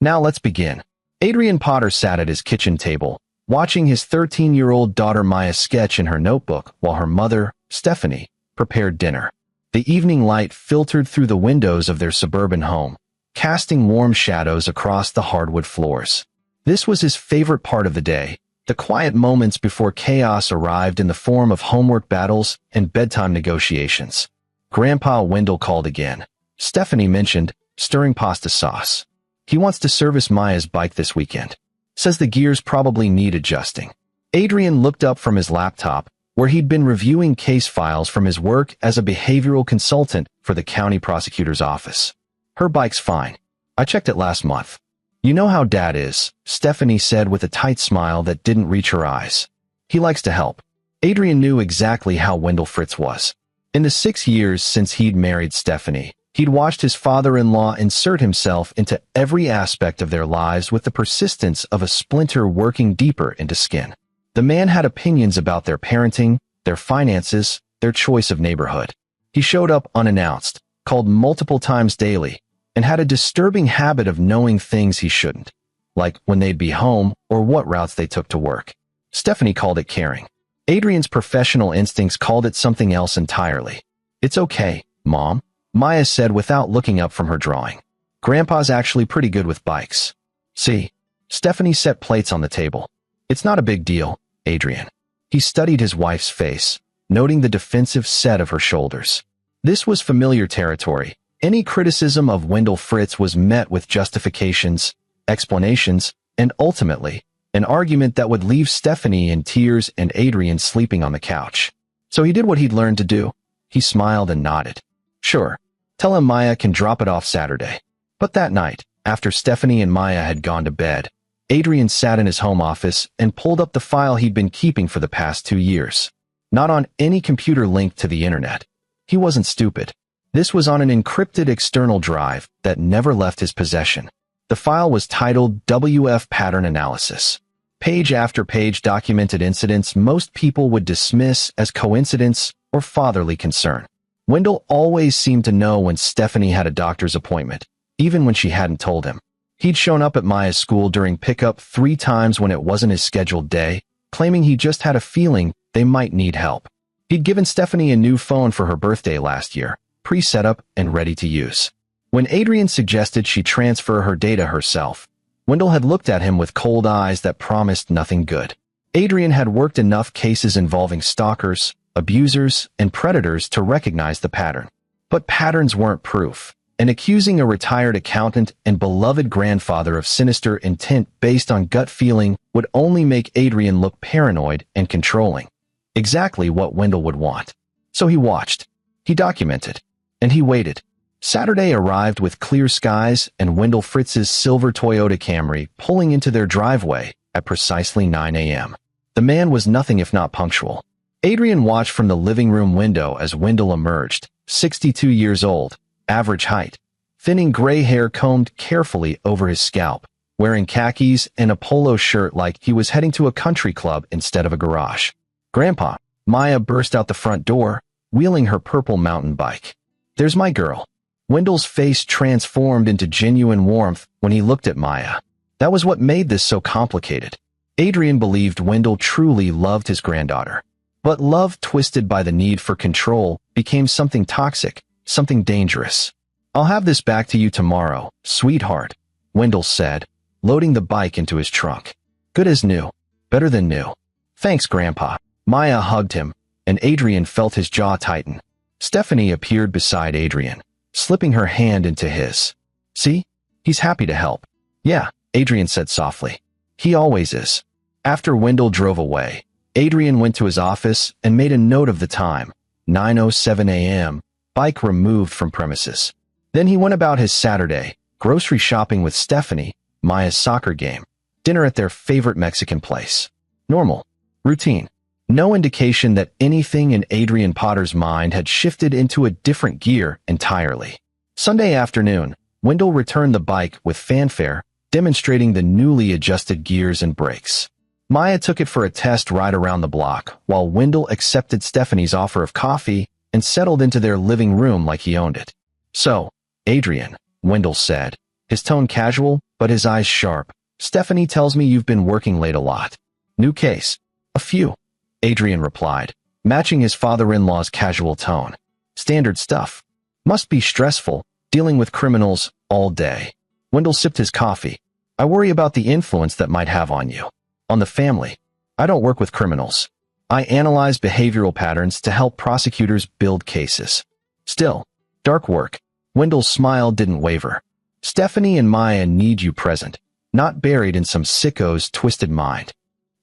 Now let's begin. Adrian Potter sat at his kitchen table, watching his 13-year-old daughter Maya sketch in her notebook while her mother, Stephanie, prepared dinner. The evening light filtered through the windows of their suburban home, casting warm shadows across the hardwood floors. This was his favorite part of the day, the quiet moments before chaos arrived in the form of homework battles and bedtime negotiations. Grandpa Wendell called again. Stephanie mentioned, stirring pasta sauce. He wants to service Maya's bike this weekend. Says the gears probably need adjusting. Adrian looked up from his laptop, where he'd been reviewing case files from his work as a behavioral consultant for the county prosecutor's office. Her bike's fine. I checked it last month. You know how Dad is, Stephanie said with a tight smile that didn't reach her eyes. He likes to help. Adrian knew exactly how Wendell Fritz was. In the 6 years since he'd married Stephanie, he'd watched his father-in-law insert himself into every aspect of their lives with the persistence of a splinter working deeper into skin. The man had opinions about their parenting, their finances, their choice of neighborhood. He showed up unannounced, called multiple times daily, and had a disturbing habit of knowing things he shouldn't, like when they'd be home or what routes they took to work. Stephanie called it caring. Adrian's professional instincts called it something else entirely. It's okay, Mom, Maya said without looking up from her drawing. Grandpa's actually pretty good with bikes. See? Stephanie set plates on the table. It's not a big deal, Adrian. He studied his wife's face, noting the defensive set of her shoulders. This was familiar territory. Any criticism of Wendell Fritz was met with justifications, explanations, and ultimately, an argument that would leave Stephanie in tears and Adrian sleeping on the couch. So he did what he'd learned to do. He smiled and nodded. Sure, tell him Maya can drop it off Saturday. But that night, after Stephanie and Maya had gone to bed, Adrian sat in his home office and pulled up the file he'd been keeping for the past 2 years. Not on any computer linked to the internet. He wasn't stupid. This was on an encrypted external drive that never left his possession. The file was titled WF Pattern Analysis. Page after page documented incidents most people would dismiss as coincidence or fatherly concern. Wendell always seemed to know when Stephanie had a doctor's appointment, even when she hadn't told him. He'd shown up at Maya's school during pickup 3 times when it wasn't his scheduled day, claiming he just had a feeling they might need help. He'd given Stephanie a new phone for her birthday last year, pre-set up and ready to use. When Adrian suggested she transfer her data herself, Wendell had looked at him with cold eyes that promised nothing good. Adrian had worked enough cases involving stalkers, abusers, and predators to recognize the pattern. But patterns weren't proof, and accusing a retired accountant and beloved grandfather of sinister intent based on gut feeling would only make Adrian look paranoid and controlling. Exactly what Wendell would want. So he watched. He documented. And he waited. Saturday arrived with clear skies and Wendell Fritz's silver Toyota Camry pulling into their driveway at precisely 9 a.m. The man was nothing if not punctual. Adrian watched from the living room window as Wendell emerged, 62 years old, average height, thinning gray hair combed carefully over his scalp, wearing khakis and a polo shirt like he was heading to a country club instead of a garage. Grandpa, Maya burst out the front door, wheeling her purple mountain bike. There's my girl. Wendell's face transformed into genuine warmth when he looked at Maya. That was what made this so complicated. Adrian believed Wendell truly loved his granddaughter. But love twisted by the need for control became something toxic, something dangerous. I'll have this back to you tomorrow, sweetheart, Wendell said, loading the bike into his trunk. Good as new. Better than new. Thanks, Grandpa. Maya hugged him, and Adrian felt his jaw tighten. Stephanie appeared beside Adrian, slipping her hand into his. See? He's happy to help. Yeah, Adrian said softly. He always is. After Wendell drove away, Adrian went to his office and made a note of the time, 9:07 a.m., bike removed from premises. Then he went about his Saturday, grocery shopping with Stephanie, Maya's soccer game, dinner at their favorite Mexican place. Normal. Routine. No indication that anything in Adrian Potter's mind had shifted into a different gear entirely. Sunday afternoon, Wendell returned the bike with fanfare, demonstrating the newly adjusted gears and brakes. Maya took it for a test ride around the block, while Wendell accepted Stephanie's offer of coffee and settled into their living room like he owned it. So, Adrian, Wendell said, his tone casual, but his eyes sharp. Stephanie tells me you've been working late a lot. New case? A few, Adrian replied, matching his father-in-law's casual tone. Standard stuff. Must be stressful, dealing with criminals all day. Wendell sipped his coffee. I worry about the influence that might have on you. On the family. I don't work with criminals. I analyze behavioral patterns to help prosecutors build cases. Still, dark work. Wendell's smile didn't waver. Stephanie and Maya need you present, not buried in some sicko's twisted mind.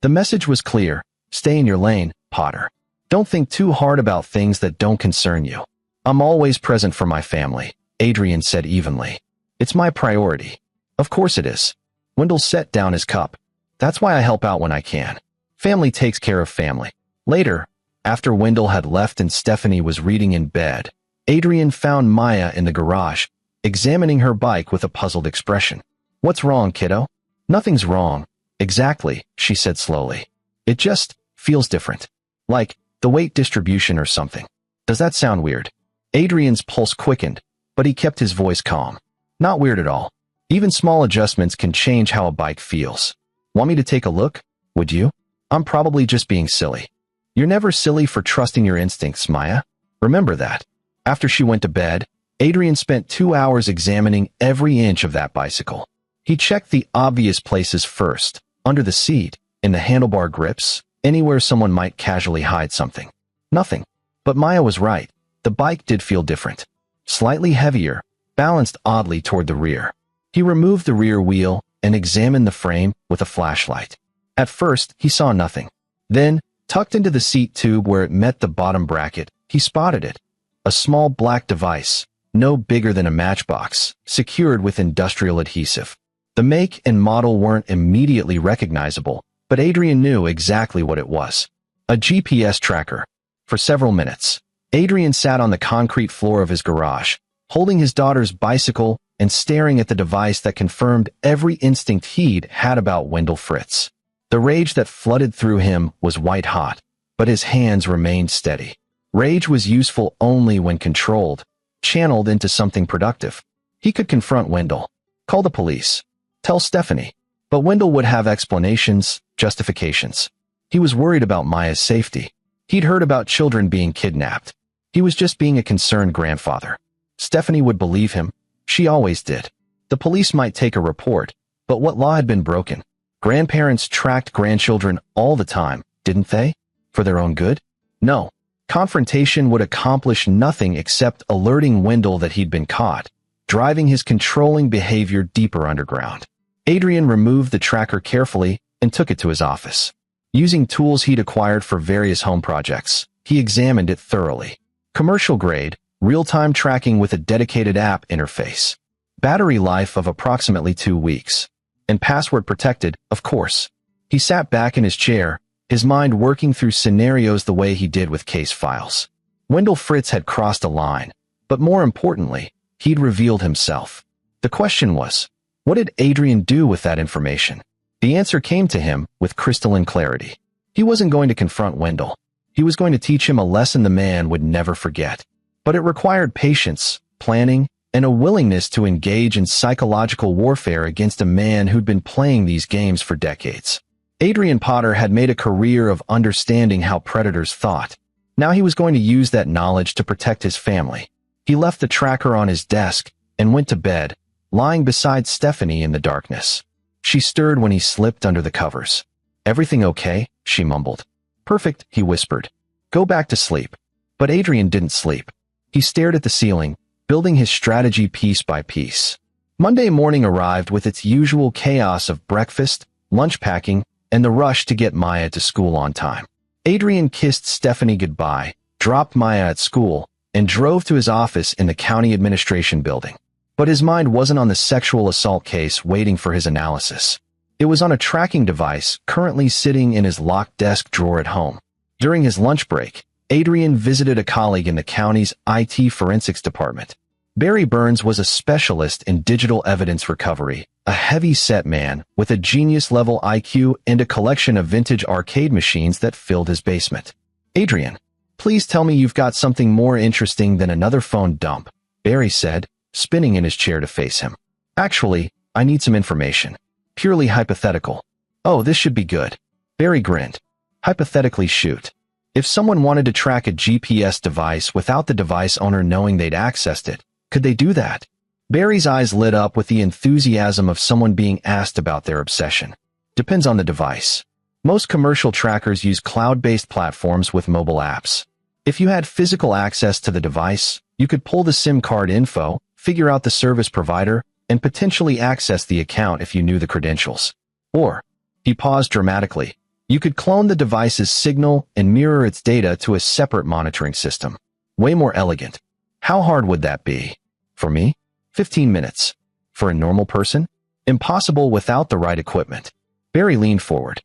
The message was clear. Stay in your lane, Potter. Don't think too hard about things that don't concern you. I'm always present for my family, Adrian said evenly. It's my priority. Of course it is. Wendell set down his cup. That's why I help out when I can. Family takes care of family. Later, after Wendell had left and Stephanie was reading in bed, Adrian found Maya in the garage, examining her bike with a puzzled expression. What's wrong, kiddo? Nothing's wrong. Exactly, she said slowly. It just feels different. Like the weight distribution or something. Does that sound weird? Adrian's pulse quickened, but he kept his voice calm. Not weird at all. Even small adjustments can change how a bike feels. Want me to take a look? Would you? I'm probably just being silly. You're never silly for trusting your instincts, Maya. Remember that. After she went to bed, Adrian spent 2 hours examining every inch of that bicycle. He checked the obvious places first, under the seat, in the handlebar grips, anywhere someone might casually hide something. Nothing. But Maya was right. The bike did feel different. Slightly heavier, balanced oddly toward the rear. He removed the rear wheel and examined the frame with a flashlight. At first, he saw nothing. Then, tucked into the seat tube where it met the bottom bracket, he spotted it. A small black device, no bigger than a matchbox, secured with industrial adhesive. The make and model weren't immediately recognizable, but Adrian knew exactly what it was. A GPS tracker. For several minutes, Adrian sat on the concrete floor of his garage, holding his daughter's bicycle and staring at the device that confirmed every instinct he'd had about Wendell Fritz. The rage that flooded through him was white-hot, but his hands remained steady. Rage was useful only when controlled, channeled into something productive. He could confront Wendell, call the police, tell Stephanie, but Wendell would have explanations, justifications. He was worried about Maya's safety. He'd heard about children being kidnapped. He was just being a concerned grandfather. Stephanie would believe him. She always did. The police might take a report, but what law had been broken? Grandparents tracked grandchildren all the time, didn't they? For their own good? No. Confrontation would accomplish nothing except alerting Wendell that he'd been caught, driving his controlling behavior deeper underground. Adrian removed the tracker carefully and took it to his office. Using tools he'd acquired for various home projects, he examined it thoroughly. Commercial grade, real-time tracking with a dedicated app interface. Battery life of approximately 2 weeks. And password protected, of course. He sat back in his chair, his mind working through scenarios the way he did with case files. Wendell Fritz had crossed a line, but more importantly, he'd revealed himself. The question was, what did Adrian do with that information? The answer came to him with crystalline clarity. He wasn't going to confront Wendell. He was going to teach him a lesson the man would never forget. But it required patience, planning, and a willingness to engage in psychological warfare against a man who'd been playing these games for decades. Adrian Potter had made a career of understanding how predators thought. Now he was going to use that knowledge to protect his family. He left the tracker on his desk and went to bed, lying beside Stephanie in the darkness. She stirred when he slipped under the covers. "Everything okay?" she mumbled. "Perfect," he whispered. "Go back to sleep." But Adrian didn't sleep. He stared at the ceiling, building his strategy piece by piece. Monday morning arrived with its usual chaos of breakfast, lunch packing, and the rush to get Maya to school on time. Adrian kissed Stephanie goodbye, dropped Maya at school, and drove to his office in the county administration building. But his mind wasn't on the sexual assault case waiting for his analysis. It was on a tracking device currently sitting in his locked desk drawer at home. During his lunch break, Adrian visited a colleague in the county's IT forensics department. Barry Burns was a specialist in digital evidence recovery, a heavy-set man with a genius-level IQ and a collection of vintage arcade machines that filled his basement. "Adrian, please tell me you've got something more interesting than another phone dump," Barry said, spinning in his chair to face him. "Actually, I need some information. Purely hypothetical. Oh, this should be good. Barry grinned. Hypothetically shoot. If someone wanted to track a GPS device without the device owner knowing they'd accessed it, could they do that? Barry's eyes lit up with the enthusiasm of someone being asked about their obsession. Depends on the device. Most commercial trackers use cloud-based platforms with mobile apps. If you had physical access to the device, you could pull the SIM card info, figure out the service provider, and potentially access the account if you knew the credentials. Or, he paused dramatically, you could clone the device's signal and mirror its data to a separate monitoring system. Way more elegant. How hard would that be? For me? 15 minutes. For a normal person? Impossible without the right equipment. Barry leaned forward.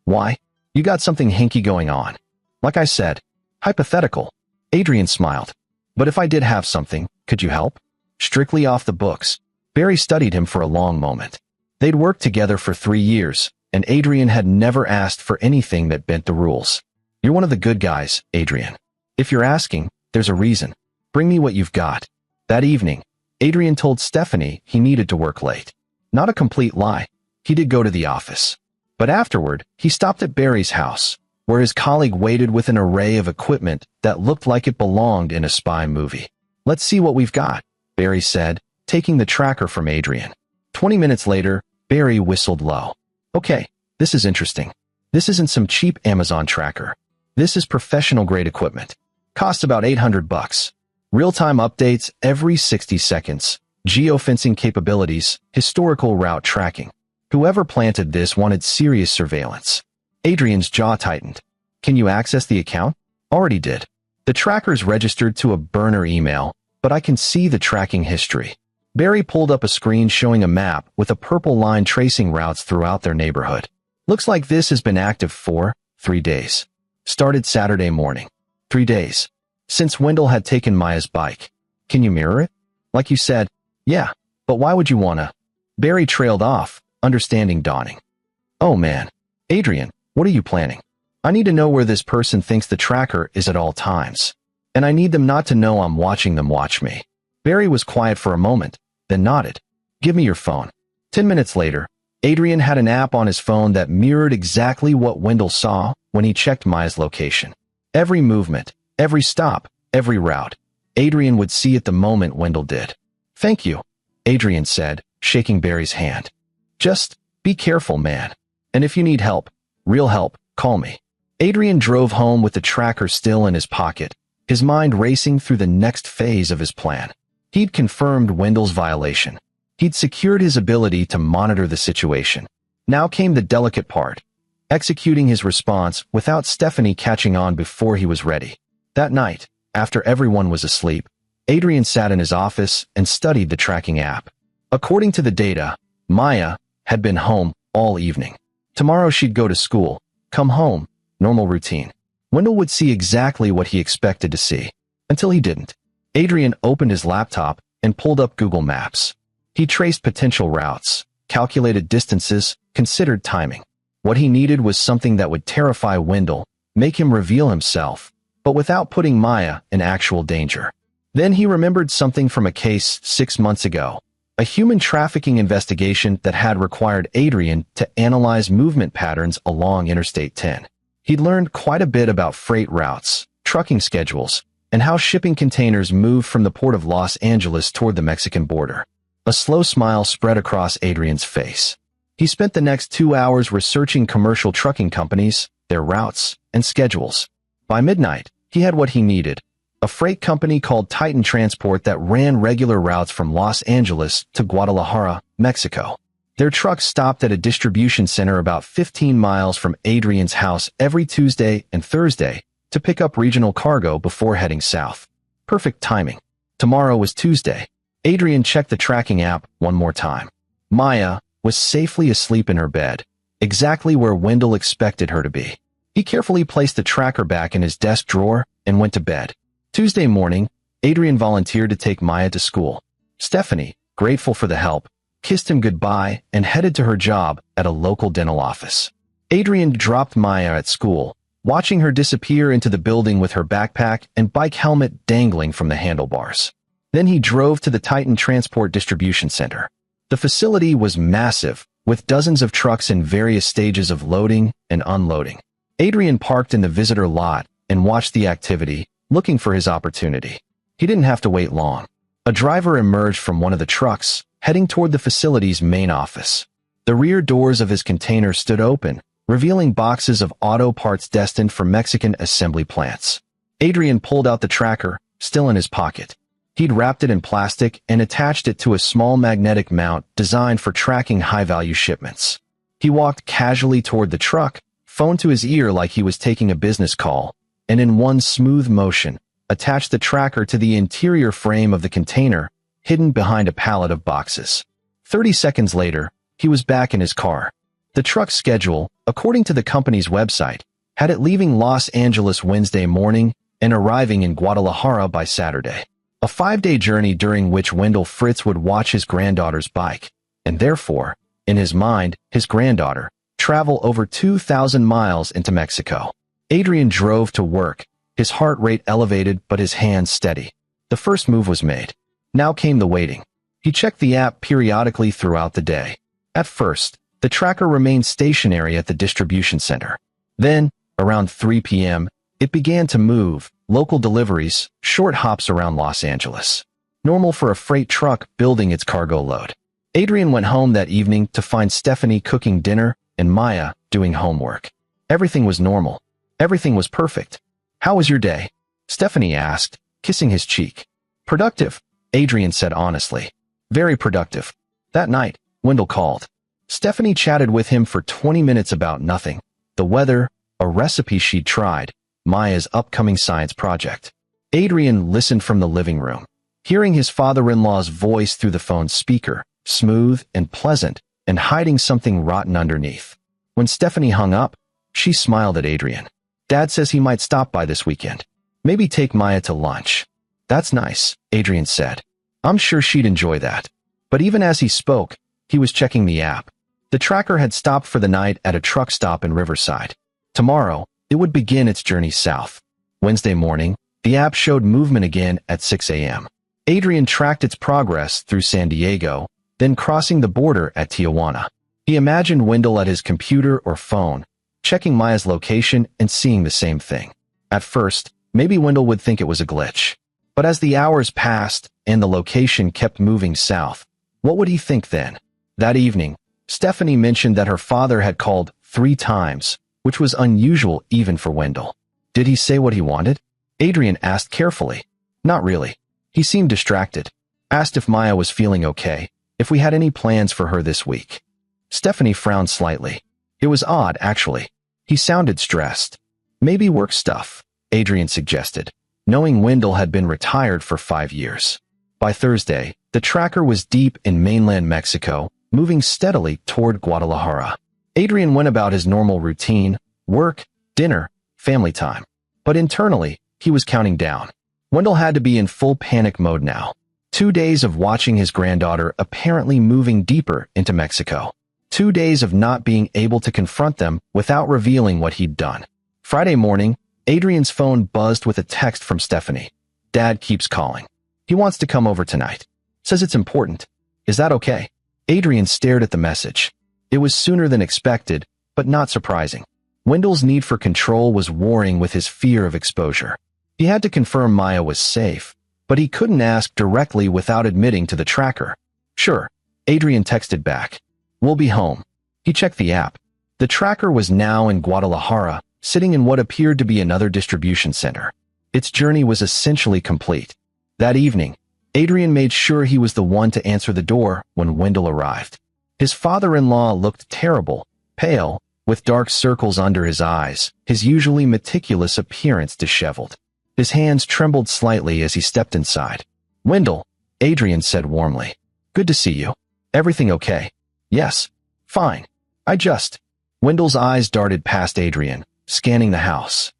Why? You got something hinky going on. Like I said, hypothetical. Adrian smiled. But if I did have something, could you help? Strictly off the books. Barry studied him for a long moment. They'd worked together for 3 years, and Adrian had never asked for anything that bent the rules. You're one of the good guys, Adrian. If you're asking, there's a reason. Bring me what you've got. That evening, Adrian told Stephanie he needed to work late. Not a complete lie. He did go to the office. But afterward, he stopped at Barry's house, where his colleague waited with an array of equipment that looked like it belonged in a spy movie. Let's see what we've got, Barry said, taking the tracker from Adrian. 20 minutes later, Barry whistled low. Okay, this is interesting. This isn't some cheap Amazon tracker. This is professional-grade equipment. Costs about $800. Real-time updates every 60 seconds. Geofencing capabilities, historical route tracking. Whoever planted this wanted serious surveillance. Adrian's jaw tightened. Can you access the account? Already did. The tracker's registered to a burner email, but I can see the tracking history. Barry pulled up a screen showing a map with a purple line tracing routes throughout their neighborhood. Looks like this has been active for 3 days. Started Saturday morning. 3 days. Since Wendell had taken Maya's bike. Can you mirror it? Like you said, yeah, but why would you wanna? Barry trailed off, understanding dawning. Oh man. Adrian, what are you planning? I need to know where this person thinks the tracker is at all times. And I need them not to know I'm watching them watch me. Barry was quiet for a moment, then nodded. Give me your phone. 10 minutes later, Adrian had an app on his phone that mirrored exactly what Wendell saw when he checked Maya's location. Every movement, every stop, every route. Adrian would see it the moment Wendell did. Thank you, Adrian said, shaking Barry's hand. Just be careful, man. And if you need help, real help, call me. Adrian drove home with the tracker still in his pocket, his mind racing through the next phase of his plan. He'd confirmed Wendell's violation. He'd secured his ability to monitor the situation. Now came the delicate part, executing his response without Stephanie catching on before he was ready. That night, after everyone was asleep, Adrian sat in his office and studied the tracking app. According to the data, Maya had been home all evening. Tomorrow she'd go to school, come home, normal routine. Wendell would see exactly what he expected to see, until he didn't. Adrian opened his laptop and pulled up Google Maps. He traced potential routes, calculated distances, considered timing. What he needed was something that would terrify Wendell, make him reveal himself, but without putting Maya in actual danger. Then he remembered something from a case 6 months ago, a human trafficking investigation that had required Adrian to analyze movement patterns along Interstate 10. He'd learned quite a bit about freight routes, trucking schedules, and how shipping containers moved from the port of Los Angeles toward the Mexican border. A slow smile spread across Adrian's face. He spent the next 2 hours researching commercial trucking companies, their routes, and schedules. By midnight, he had what he needed, a freight company called Titan Transport that ran regular routes from Los Angeles to Guadalajara, Mexico. Their trucks stopped at a distribution center about 15 miles from Adrian's house every Tuesday and Thursday to pick up regional cargo before heading south. Perfect timing. Tomorrow was Tuesday. Adrian checked the tracking app one more time. Maya was safely asleep in her bed, exactly where Wendell expected her to be. He carefully placed the tracker back in his desk drawer and went to bed. Tuesday morning, Adrian volunteered to take Maya to school. Stephanie, grateful for the help, kissed him goodbye and headed to her job at a local dental office. Adrian dropped Maya at school, watching her disappear into the building with her backpack and bike helmet dangling from the handlebars. Then he drove to the Titan Transport Distribution Center. The facility was massive, with dozens of trucks in various stages of loading and unloading. Adrian parked in the visitor lot and watched the activity, looking for his opportunity. He didn't have to wait long. A driver emerged from one of the trucks, heading toward the facility's main office. The rear doors of his container stood open, revealing boxes of auto parts destined for Mexican assembly plants. Adrian pulled out the tracker, still in his pocket. He'd wrapped it in plastic and attached it to a small magnetic mount designed for tracking high-value shipments. He walked casually toward the truck, phone to his ear like he was taking a business call, and in one smooth motion, attached the tracker to the interior frame of the container, hidden behind a pallet of boxes. 30 seconds later, he was back in his car. The truck's schedule, according to the company's website, had it leaving Los Angeles Wednesday morning and arriving in Guadalajara by Saturday. A 5-day journey during which Wendell Fritz would watch his granddaughter's bike, and therefore, in his mind, his granddaughter, travel over 2,000 miles into Mexico. Adrian drove to work, his heart rate elevated but his hands steady. The first move was made. Now came the waiting. He checked the app periodically throughout the day. At first, the tracker remained stationary at the distribution center. Then, around 3 p.m., it began to move, local deliveries, short hops around Los Angeles. Normal for a freight truck building its cargo load. Adrian went home that evening to find Stephanie cooking dinner and Maya doing homework. Everything was normal. Everything was perfect. "How was your day?" Stephanie asked, kissing his cheek. "Productive," Adrian said honestly. "Very productive." That night, Wendell called. Stephanie chatted with him for 20 minutes about nothing. The weather, a recipe she'd tried, Maya's upcoming science project. Adrian listened from the living room, hearing his father-in-law's voice through the phone's speaker, smooth and pleasant, and hiding something rotten underneath. When Stephanie hung up, she smiled at Adrian. "Dad says he might stop by this weekend. Maybe take Maya to lunch." "That's nice," Adrian said. "I'm sure she'd enjoy that." But even as he spoke, he was checking the app. The tracker had stopped for the night at a truck stop in Riverside. Tomorrow, it would begin its journey south. Wednesday morning, the app showed movement again at 6 a.m. Adrian tracked its progress through San Diego, then crossing the border at Tijuana. He imagined Wendell at his computer or phone, checking Maya's location and seeing the same thing. At first, maybe Wendell would think it was a glitch. But as the hours passed and the location kept moving south, what would he think then? That evening, Stephanie mentioned that her father had called 3 times, which was unusual even for Wendell. Did he say what he wanted? Adrian asked carefully. Not really. He seemed distracted. Asked if Maya was feeling okay, if we had any plans for her this week. Stephanie frowned slightly. It was odd, actually. He sounded stressed. Maybe work stuff, Adrian suggested, knowing Wendell had been retired for 5 years. By Thursday, the tracker was deep in mainland Mexico, moving steadily toward Guadalajara. Adrian went about his normal routine, work, dinner, family time. But internally, he was counting down. Wendell had to be in full panic mode now. 2 days of watching his granddaughter apparently moving deeper into Mexico. 2 days of not being able to confront them without revealing what he'd done. Friday morning, Adrian's phone buzzed with a text from Stephanie. "Dad keeps calling. He wants to come over tonight. Says it's important. Is that okay?" Adrian stared at the message. It was sooner than expected, but not surprising. Wendell's need for control was warring with his fear of exposure. He had to confirm Maya was safe, but he couldn't ask directly without admitting to the tracker. "Sure," Adrian texted back. "We'll be home." He checked the app. The tracker was now in Guadalajara, sitting in what appeared to be another distribution center. Its journey was essentially complete. That evening, Adrian made sure he was the one to answer the door when Wendell arrived. His father-in-law looked terrible, pale, with dark circles under his eyes, his usually meticulous appearance disheveled. His hands trembled slightly as he stepped inside. "Wendell," Adrian said warmly. "Good to see you. Everything okay?" "Yes. Fine. Wendell's eyes darted past Adrian, scanning the house.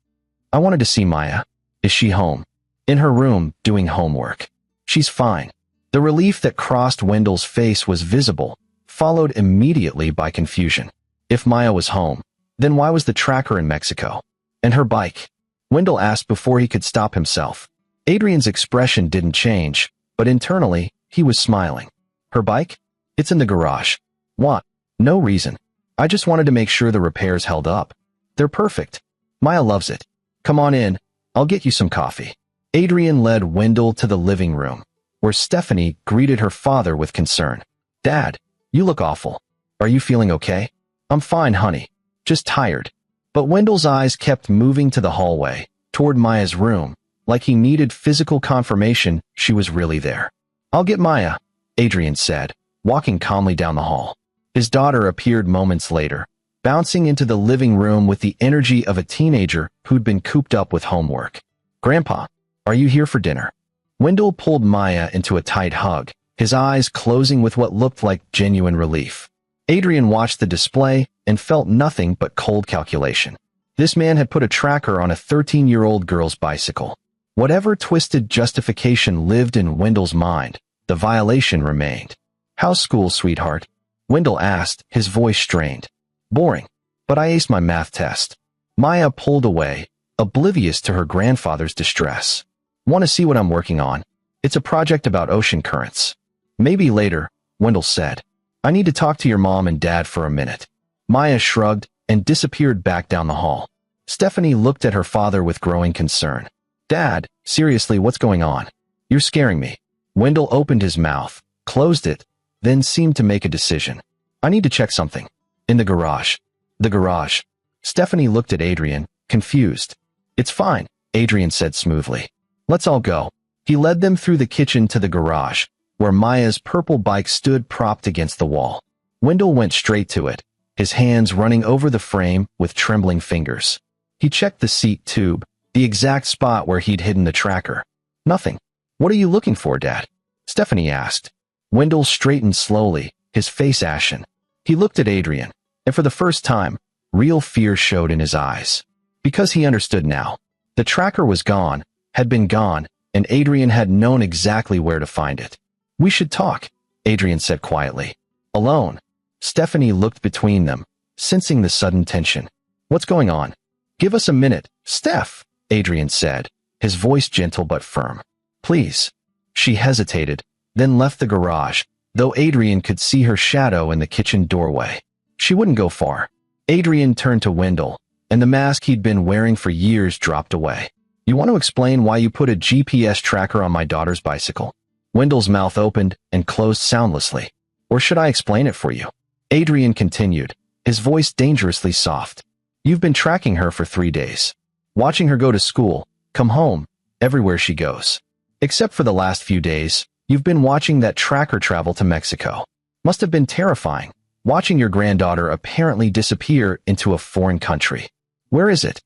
"I wanted to see Maya. Is she home?" "In her room, doing homework." "She's fine." The relief that crossed Wendell's face was visible, followed immediately by confusion. If Maya was home, then why was the tracker in Mexico? And her bike? Wendell asked before he could stop himself. Adrian's expression didn't change, but internally, he was smiling. "Her bike? It's in the garage. What? No reason. I just wanted to make sure the repairs held up. They're perfect. Maya loves it. Come on in. I'll get you some coffee. Adrian led Wendell to the living room, where Stephanie greeted her father with concern. Dad, you look awful. Are you feeling okay? I'm fine, honey. Just tired. But Wendell's eyes kept moving to the hallway, toward Maya's room, like he needed physical confirmation she was really there. I'll get Maya, Adrian said, walking calmly down the hall. His daughter appeared moments later, bouncing into the living room with the energy of a teenager who'd been cooped up with homework. Grandpa, are you here for dinner? Wendell pulled Maya into a tight hug, his eyes closing with what looked like genuine relief. Adrian watched the display and felt nothing but cold calculation. This man had put a tracker on a 13-year-old girl's bicycle. Whatever twisted justification lived in Wendell's mind, the violation remained. How's school, sweetheart? Wendell asked, his voice strained. Boring, but I aced my math test. Maya pulled away, oblivious to her grandfather's distress. Want to see what I'm working on? It's a project about ocean currents. Maybe later, Wendell said. I need to talk to your mom and dad for a minute. Maya shrugged and disappeared back down the hall. Stephanie looked at her father with growing concern. Dad, seriously, what's going on? You're scaring me. Wendell opened his mouth, closed it, then seemed to make a decision. I need to check something. In the garage. The garage. Stephanie looked at Adrian, confused. It's fine, Adrian said smoothly. Let's all go. He led them through the kitchen to the garage, where Maya's purple bike stood propped against the wall. Wendell went straight to it, his hands running over the frame with trembling fingers. He checked the seat tube, the exact spot where he'd hidden the tracker. Nothing. What are you looking for, Dad? Stephanie asked. Wendell straightened slowly, his face ashen. He looked at Adrian, and for the first time, real fear showed in his eyes. Because he understood now. The tracker was gone, had been gone, and Adrian had known exactly where to find it. We should talk, Adrian said quietly. Alone. Stephanie looked between them, sensing the sudden tension. What's going on? Give us a minute, Steph, Adrian said, his voice gentle but firm. Please. She hesitated, then left the garage, though Adrian could see her shadow in the kitchen doorway. She wouldn't go far. Adrian turned to Wendell, and the mask he'd been wearing for years dropped away. You want to explain why you put a GPS tracker on my daughter's bicycle? Wendell's mouth opened and closed soundlessly. Or should I explain it for you? Adrian continued, his voice dangerously soft. You've been tracking her for 3 days. Watching her go to school, come home, everywhere she goes. Except for the last few days, you've been watching that tracker travel to Mexico. Must have been terrifying, watching your granddaughter apparently disappear into a foreign country. Where is it?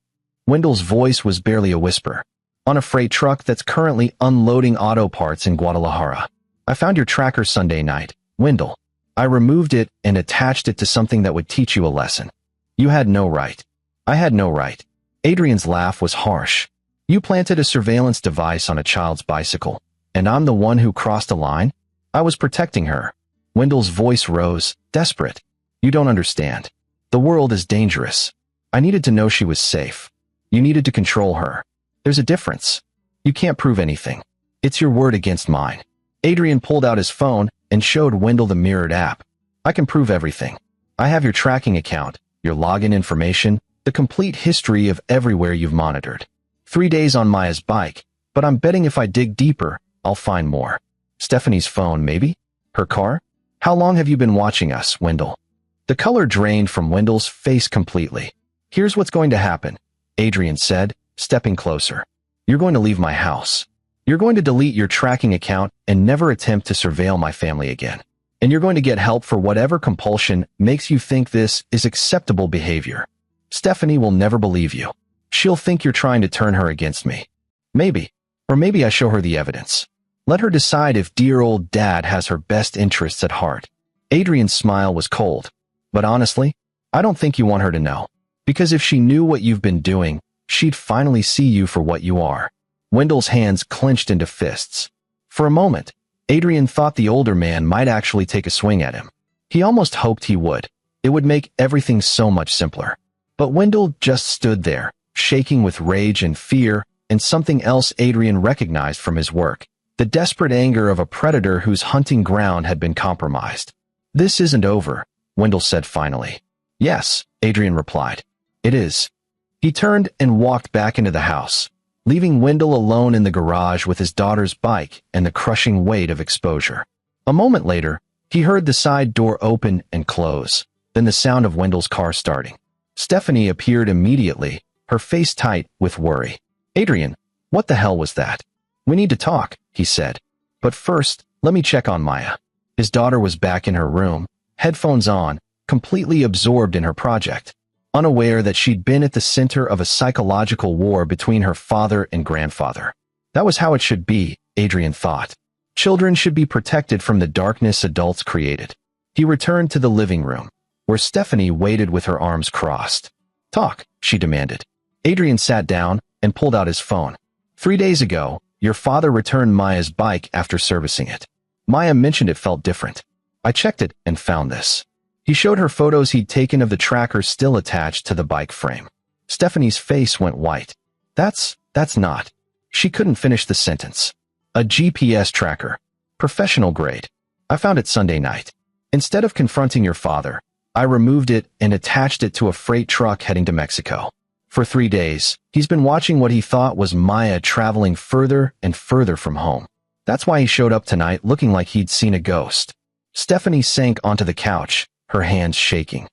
Wendell's voice was barely a whisper. On a freight truck that's currently unloading auto parts in Guadalajara. I found your tracker Sunday night, Wendell. I removed it and attached it to something that would teach you a lesson. You had no right. I had no right. Adrian's laugh was harsh. You planted a surveillance device on a child's bicycle, and I'm the one who crossed a line? I was protecting her. Wendell's voice rose, desperate. You don't understand. The world is dangerous. I needed to know she was safe. You needed to control her. There's a difference. You can't prove anything. It's your word against mine. Adrian pulled out his phone and showed Wendell the mirrored app. I can prove everything. I have your tracking account, your login information, the complete history of everywhere you've monitored. 3 days on Maya's bike, but I'm betting if I dig deeper, I'll find more. Stephanie's phone, maybe? Her car? How long have you been watching us, Wendell? The color drained from Wendell's face completely. Here's what's going to happen, Adrian said, stepping closer. You're going to leave my house. You're going to delete your tracking account and never attempt to surveil my family again. And you're going to get help for whatever compulsion makes you think this is acceptable behavior. Stephanie will never believe you. She'll think you're trying to turn her against me. Maybe. Or maybe I show her the evidence. Let her decide if dear old dad has her best interests at heart. Adrian's smile was cold. But honestly, I don't think you want her to know. Because if she knew what you've been doing, she'd finally see you for what you are. Wendell's hands clenched into fists. For a moment, Adrian thought the older man might actually take a swing at him. He almost hoped he would. It would make everything so much simpler. But Wendell just stood there, shaking with rage and fear, and something else Adrian recognized from his work, the desperate anger of a predator whose hunting ground had been compromised. "This isn't over," Wendell said finally. "Yes," Adrian replied. "It is." He turned and walked back into the house, leaving Wendell alone in the garage with his daughter's bike and the crushing weight of exposure. A moment later, he heard the side door open and close, then the sound of Wendell's car starting. Stephanie appeared immediately, her face tight with worry. "Adrian, what the hell was that?" "We need to talk," he said. "But first, let me check on Maya." His daughter was back in her room, headphones on, completely absorbed in her project, unaware that she'd been at the center of a psychological war between her father and grandfather. That was how it should be, Adrian thought. Children should be protected from the darkness adults created. He returned to the living room, where Stephanie waited with her arms crossed. "Talk," she demanded. Adrian sat down and pulled out his phone. 3 days ago, your father returned Maya's bike after servicing it. Maya mentioned it felt different. I checked it and found this." He showed her photos he'd taken of the tracker still attached to the bike frame. Stephanie's face went white. That's not." She couldn't finish the sentence. "A GPS tracker. Professional grade. I found it Sunday night. Instead of confronting your father, I removed it and attached it to a freight truck heading to Mexico. For 3 days, he's been watching what he thought was Maya traveling further and further from home. That's why he showed up tonight looking like he'd seen a ghost." Stephanie sank onto the couch, her hands shaking.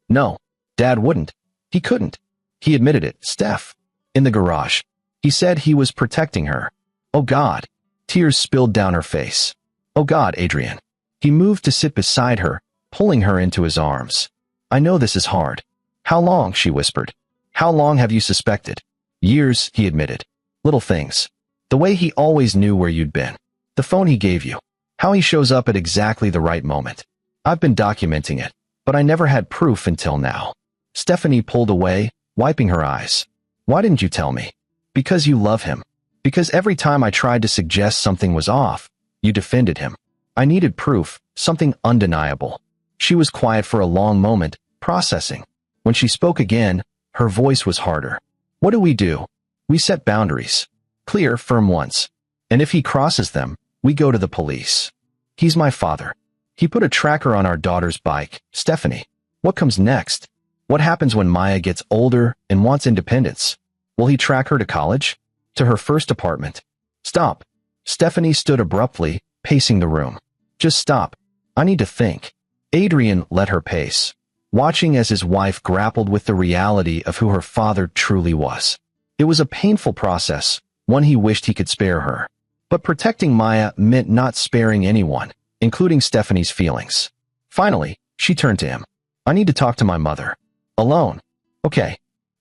"No, Dad wouldn't. He couldn't. He admitted it, Steph. In the garage. He said he was protecting her. Oh God." Tears spilled down her face. "Oh God, Adrian." He moved to sit beside her, pulling her into his arms. "I know this is hard." "How long?" she whispered. "How long have you suspected?" "Years," he admitted. "Little things. The way he always knew where you'd been. The phone he gave you. How he shows up at exactly the right moment. I've been documenting it, but I never had proof until now." Stephanie pulled away, wiping her eyes. "Why didn't you tell me?" "Because you love him. Because every time I tried to suggest something was off, you defended him. I needed proof, something undeniable." She was quiet for a long moment, processing. When she spoke again, her voice was harder. "What do? We set boundaries. Clear, firm ones. And if he crosses them, we go to the police. He's my father. He put a tracker on our daughter's bike, Stephanie. What comes next? What happens when Maya gets older and wants independence? Will he track her to college? To her first apartment?" "Stop." Stephanie stood abruptly, pacing the room. "Just stop. I need to think." Adrian let her pace, watching as his wife grappled with the reality of who her father truly was. It was a painful process, one he wished he could spare her. But protecting Maya meant not sparing anyone, including Stephanie's feelings. Finally, she turned to him. "I need to talk to my mother. Alone." "Okay.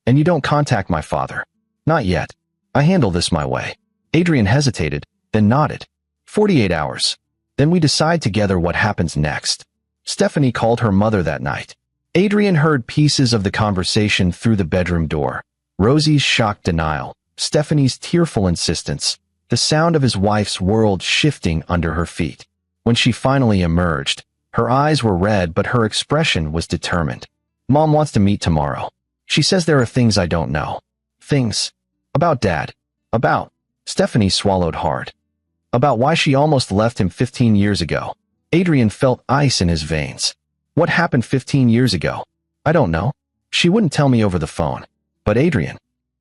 And you don't contact my father?" "Not yet. I handle this my way." Adrian hesitated, then nodded. 48 hours. Then we decide together what happens next. Stephanie called her mother that night. Adrian heard pieces of the conversation through the bedroom door. Rosie's shocked denial, Stephanie's tearful insistence, the sound of his wife's world shifting under her feet. When she finally emerged, her eyes were red but her expression was determined. "Mom wants to meet tomorrow. She says there are things I don't know." "Things? About Dad? About?" Stephanie swallowed hard. "About why she almost left him 15 years ago." Adrian felt ice in his veins. "What happened 15 years ago?" "I don't know. She wouldn't tell me over the phone." "But Adrian."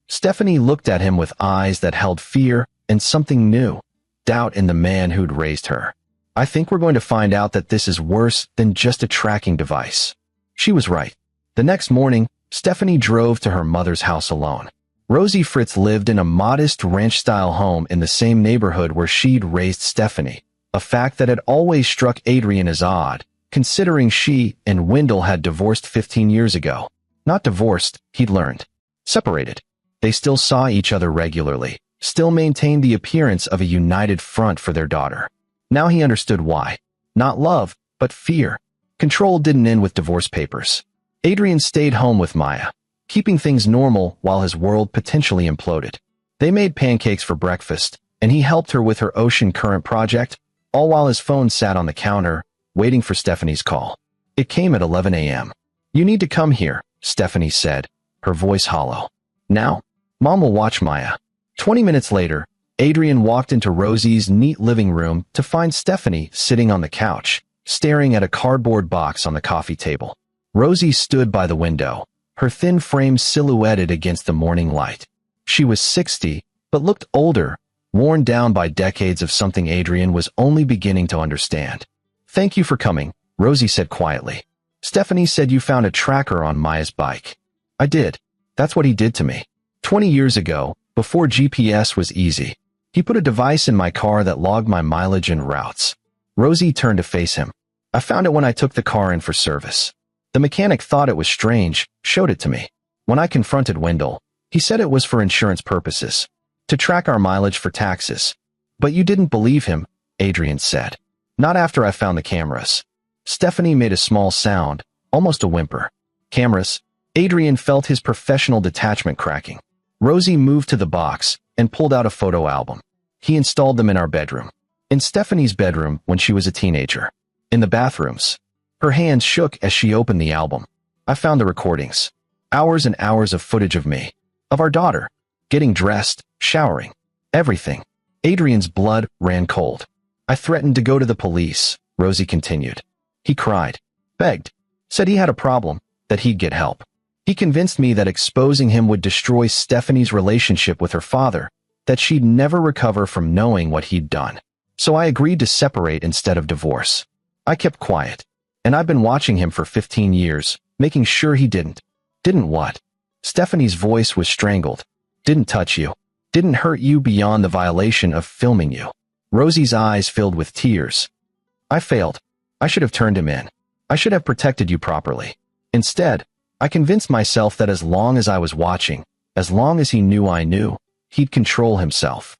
Stephanie looked at him with eyes that held fear and something new, doubt in the man who'd raised her. "I think we're going to find out that this is worse than just a tracking device." She was right. The next morning, Stephanie drove to her mother's house alone. Rosie Fritz lived in a modest ranch-style home in the same neighborhood where she'd raised Stephanie, a fact that had always struck Adrian as odd, considering she and Wendell had divorced 15 years ago. Not divorced, he'd learned. Separated. They still saw each other regularly, still maintained the appearance of a united front for their daughter. Now he understood why. Not love, but fear. Control didn't end with divorce papers. Adrian stayed home with Maya, keeping things normal while his world potentially imploded. They made pancakes for breakfast, and he helped her with her ocean current project, all while his phone sat on the counter, waiting for Stephanie's call. It came at 11 a.m. "You need to come here," Stephanie said, her voice hollow. "Now? Mom will watch Maya." 20 minutes later, Adrian walked into Rosie's neat living room to find Stephanie sitting on the couch, staring at a cardboard box on the coffee table. Rosie stood by the window, her thin frame silhouetted against the morning light. She was 60, but looked older, worn down by decades of something Adrian was only beginning to understand. "Thank you for coming," Rosie said quietly. "Stephanie said you found a tracker on Maya's bike." "I did. That's what he did to me. 20 years ago, before GPS was easy. He put a device in my car that logged my mileage and routes." Rosie turned to face him. "I found it when I took the car in for service. The mechanic thought it was strange, showed it to me. When I confronted Wendell, he said it was for insurance purposes, to track our mileage for taxes. But you didn't believe him," Adrian said. "Not after I found the cameras." Stephanie made a small sound, almost a whimper. "Cameras?" Adrian felt his professional detachment cracking. Rosie moved to the box and pulled out a photo album. "He installed them in our bedroom. In Stephanie's bedroom when she was a teenager. In the bathrooms." Her hands shook as she opened the album. "I found the recordings. Hours and hours of footage of me. Of our daughter. Getting dressed, showering. Everything." Adrian's blood ran cold. "I threatened to go to the police," Rosie continued. "He cried. Begged. Said he had a problem, that he'd get help. He convinced me that exposing him would destroy Stephanie's relationship with her father, that she'd never recover from knowing what he'd done. So I agreed to separate instead of divorce. I kept quiet. And I've been watching him for 15 years, making sure he didn't." "Didn't what?" Stephanie's voice was strangled. "Didn't touch you. Didn't hurt you beyond the violation of filming you." Rosie's eyes filled with tears. "I failed. I should have turned him in. I should have protected you properly. Instead, I convinced myself that as long as I was watching, as long as he knew I knew, he'd control himself."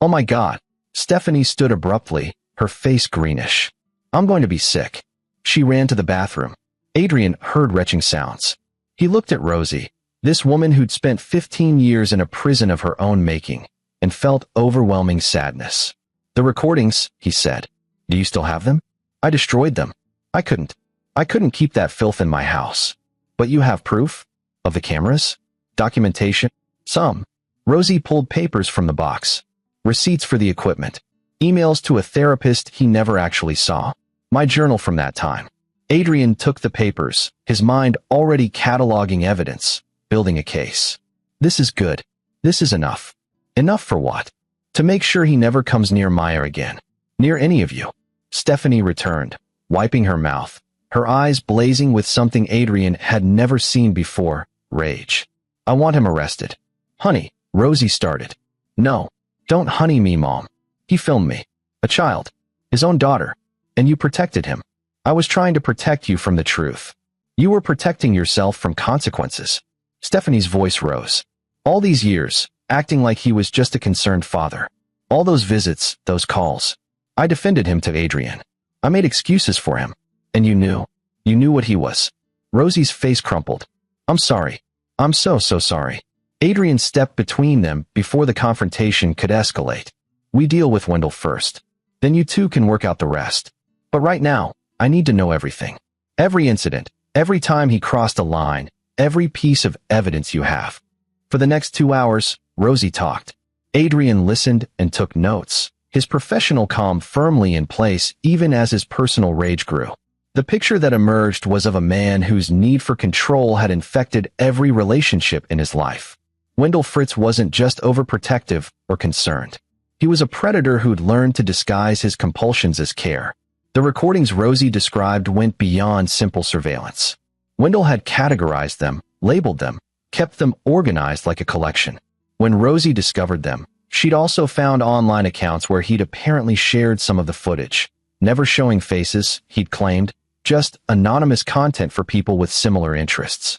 "Oh my God." Stephanie stood abruptly, her face greenish. "I'm going to be sick." She ran to the bathroom. Adrian heard retching sounds. He looked at Rosie, this woman who'd spent 15 years in a prison of her own making, and felt overwhelming sadness. "The recordings," he said. "Do you still have them?" "I destroyed them. I couldn't keep that filth in my house." "But you have proof? Of the cameras? Documentation?" "Some." Rosie pulled papers from the box. Receipts for the equipment. Emails to a therapist he never actually saw. My journal from that time. Adrian took the papers, his mind already cataloging evidence, building a case. "This is good. This is enough." "Enough for what?" "To make sure he never comes near Maya again. Near any of you." Stephanie returned, wiping her mouth, her eyes blazing with something Adrian had never seen before, rage. "I want him arrested." "Honey," Rosie started. "No, don't honey me, Mom. He filmed me. A child. His own daughter. And you protected him. I was trying to protect you from the truth. You were protecting yourself from consequences." Stephanie's voice rose. "All these years, acting like he was just a concerned father. All those visits, those calls. I defended him to Adrian. I made excuses for him. And you knew. You knew what he was." Rosie's face crumpled. "I'm sorry. I'm so sorry." Adrian stepped between them before the confrontation could escalate. "We deal with Wendell first. Then you two can work out the rest. But right now, I need to know everything. Every incident, every time he crossed a line, every piece of evidence you have." For the next 2 hours, Rosie talked. Adrian listened and took notes, his professional calm firmly in place even as his personal rage grew. The picture that emerged was of a man whose need for control had infected every relationship in his life. Wendell Fritz wasn't just overprotective or concerned. He was a predator who'd learned to disguise his compulsions as care. The recordings Rosie described went beyond simple surveillance. Wendell had categorized them, labeled them, kept them organized like a collection. When Rosie discovered them, she'd also found online accounts where he'd apparently shared some of the footage, never showing faces, he'd claimed, just anonymous content for people with similar interests.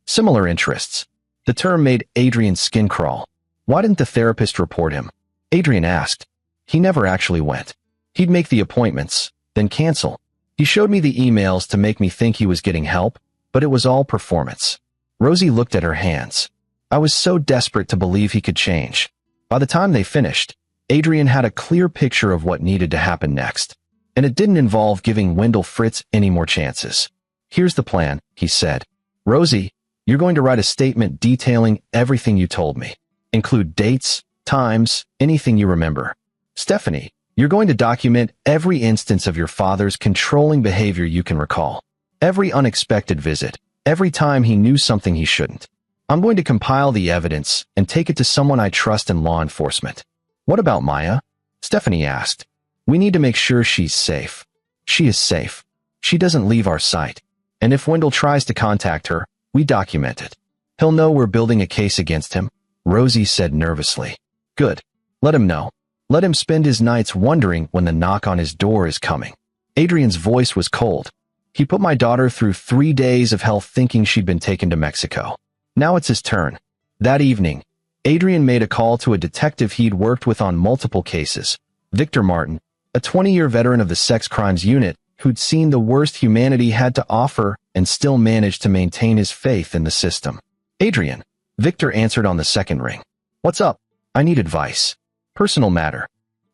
Similar interests. The term made Adrian's skin crawl. "Why didn't the therapist report him?" Adrian asked. "He never actually went. He'd make the appointments, then cancel. He showed me the emails to make me think he was getting help, but it was all performance." Rosie looked at her hands. "I was so desperate to believe he could change." By the time they finished, Adrian had a clear picture of what needed to happen next. And it didn't involve giving Wendell Fritz any more chances. "Here's the plan," he said. "Rosie, you're going to write a statement detailing everything you told me. Include dates, times, anything you remember. Stephanie, You're going to document every instance of your father's controlling behavior you can recall. Every unexpected visit. Every time he knew something he shouldn't. I'm going to compile the evidence and take it to someone I trust in law enforcement. What about Maya? Stephanie asked. We need to make sure she's safe. She is safe. She doesn't leave our sight. And if Wendell tries to contact her, we document it. He'll know we're building a case against him, Rosie said nervously. Good. Let him know. Let him spend his nights wondering when the knock on his door is coming. Adrian's voice was cold. He put my daughter through 3 days of hell thinking she'd been taken to Mexico. Now it's his turn. That evening, Adrian made a call to a detective he'd worked with on multiple cases, Victor Martin, a 20-year veteran of the sex crimes unit who'd seen the worst humanity had to offer and still managed to maintain his faith in the system. Adrian, Victor answered on the second ring. What's up? I need advice. Personal matter.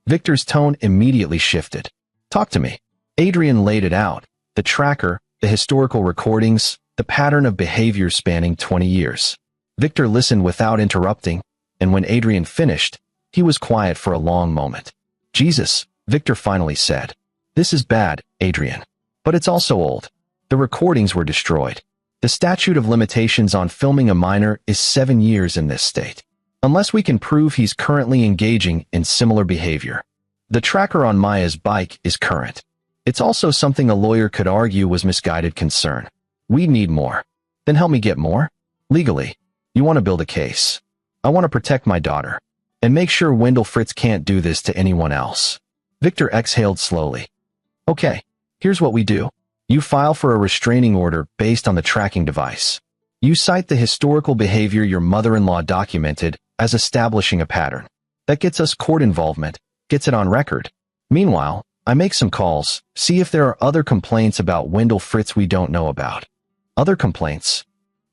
Victor's tone immediately shifted. Talk to me. Adrian laid it out. The tracker, the historical recordings, the pattern of behavior spanning 20 years. Victor listened without interrupting, and when Adrian finished, he was quiet for a long moment. Jesus, Victor finally said. This is bad, Adrian. But it's also old. The recordings were destroyed. The statute of limitations on filming a minor is 7 years in this state. Unless we can prove he's currently engaging in similar behavior. The tracker on Maya's bike is current. It's also something a lawyer could argue was misguided concern. We need more. Then help me get more? Legally. You want to build a case. I want to protect my daughter. And make sure Wendell Fritz can't do this to anyone else. Victor exhaled slowly. Okay, here's what we do. You file for a restraining order based on the tracking device. You cite the historical behavior your mother-in-law documented as establishing a pattern. That gets us court involvement, gets it on record. Meanwhile, I make some calls, see if there are other complaints about Wendell Fritz we don't know about. Other complaints?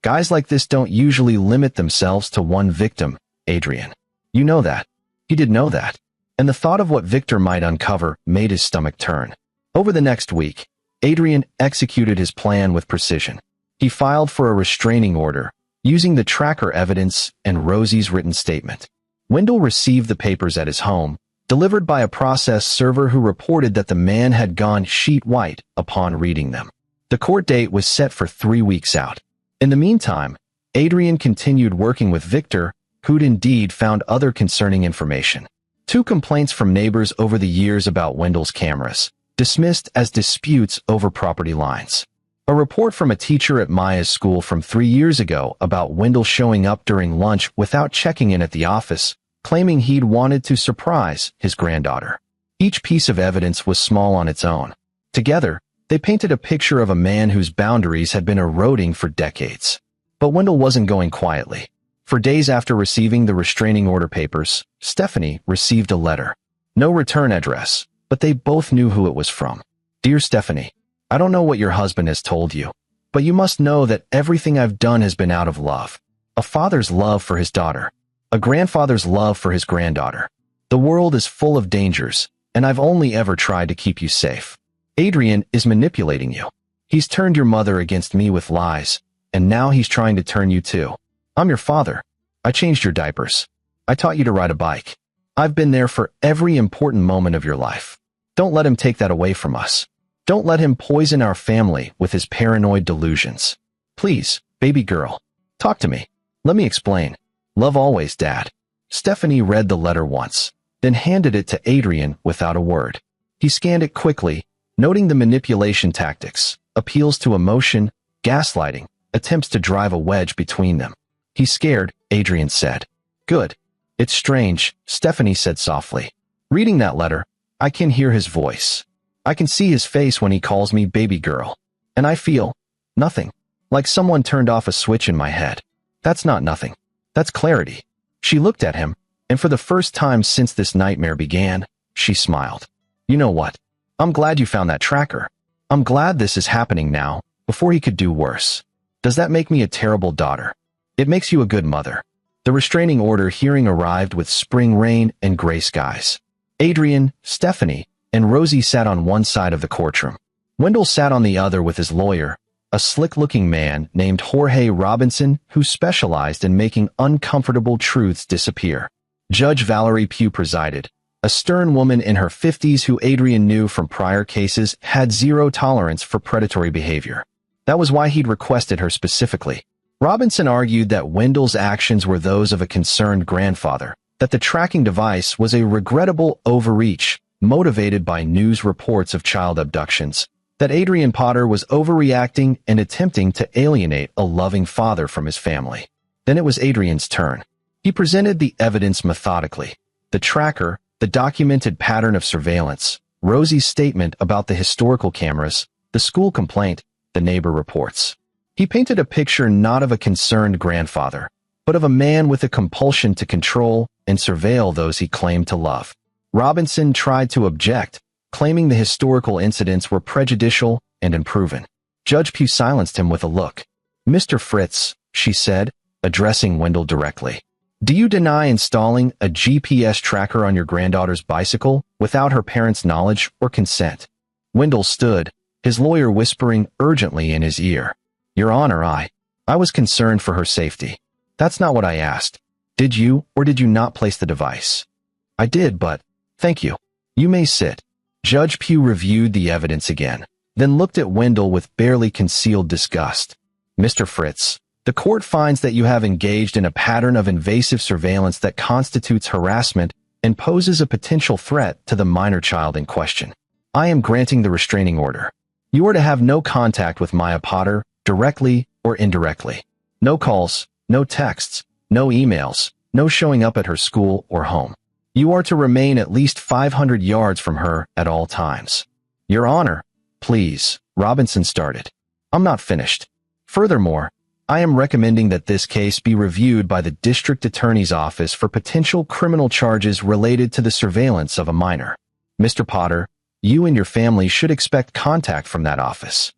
Guys like this don't usually limit themselves to one victim, Adrian. You know that. He did know that. And the thought of what Victor might uncover made his stomach turn. Over the next week, Adrian executed his plan with precision. He filed for a restraining order, using the tracker evidence and Rosie's written statement. Wendell received the papers at his home, delivered by a process server who reported that the man had gone sheet white upon reading them. The court date was set for 3 weeks out. In the meantime, Adrian continued working with Victor, who'd indeed found other concerning information. 2 complaints from neighbors over the years about Wendell's cameras, dismissed as disputes over property lines. A report from a teacher at Maya's school from 3 years ago about Wendell showing up during lunch without checking in at the office, claiming he'd wanted to surprise his granddaughter. Each piece of evidence was small on its own. Together, they painted a picture of a man whose boundaries had been eroding for decades. But Wendell wasn't going quietly. For days after receiving the restraining order papers, Stephanie received a letter. No return address, but they both knew who it was from. Dear Stephanie, I don't know what your husband has told you, but you must know that everything I've done has been out of love. A father's love for his daughter. A grandfather's love for his granddaughter. The world is full of dangers, and I've only ever tried to keep you safe. Adrian is manipulating you. He's turned your mother against me with lies, and now he's trying to turn you too. I'm your father. I changed your diapers. I taught you to ride a bike. I've been there for every important moment of your life. Don't let him take that away from us. Don't let him poison our family with his paranoid delusions. Please, baby girl, talk to me. Let me explain. Love always, Dad. Stephanie read the letter once, then handed it to Adrian without a word. He scanned it quickly, noting the manipulation tactics, appeals to emotion, gaslighting, attempts to drive a wedge between them. He's scared, Adrian said. Good. It's strange, Stephanie said softly. Reading that letter, I can hear his voice. I can see his face when he calls me baby girl. And I feel nothing. Like someone turned off a switch in my head. That's not nothing. That's clarity. She looked at him, and for the first time since this nightmare began, she smiled. You know what? I'm glad you found that tracker. I'm glad this is happening now, before he could do worse. Does that make me a terrible daughter? It makes you a good mother. The restraining order hearing arrived with spring rain and gray skies. Adrian, Stephanie, and Rosie sat on one side of the courtroom. Wendell sat on the other with his lawyer, a slick-looking man named Jorge Robinson who specialized in making uncomfortable truths disappear. Judge Valerie Pugh presided, a stern woman in her 50s who Adrian knew from prior cases had zero tolerance for predatory behavior. That was why he'd requested her specifically. Robinson argued that Wendell's actions were those of a concerned grandfather, that the tracking device was a regrettable overreach, motivated by news reports of child abductions, that Adrian Potter was overreacting and attempting to alienate a loving father from his family. Then it was Adrian's turn. He presented the evidence methodically. The tracker, the documented pattern of surveillance, Rosie's statement about the historical cameras, the school complaint, the neighbor reports. He painted a picture not of a concerned grandfather, but of a man with a compulsion to control and surveil those he claimed to love. Robinson tried to object, claiming the historical incidents were prejudicial and unproven. Judge Pugh silenced him with a look. "Mr. Fritz," she said, addressing Wendell directly, "do you deny installing a GPS tracker on your granddaughter's bicycle without her parents' knowledge or consent?" Wendell stood, his lawyer whispering urgently in his ear. "Your Honor, I was concerned for her safety. That's not what I asked. Did you or did you not place the device?" "I did, but thank you. You may sit." Judge Pugh reviewed the evidence again, then looked at Wendell with barely concealed disgust. "Mr. Fritz, the court finds that you have engaged in a pattern of invasive surveillance that constitutes harassment and poses a potential threat to the minor child in question. I am granting the restraining order. You are to have no contact with Maya Potter, directly or indirectly. No calls, no texts, no emails, no showing up at her school or home. You are to remain at least 500 yards from her at all times." "Your Honor, please," Robinson started. "I'm not finished. Furthermore, I am recommending that this case be reviewed by the District Attorney's Office for potential criminal charges related to the surveillance of a minor. Mr. Potter, you and your family should expect contact from that office."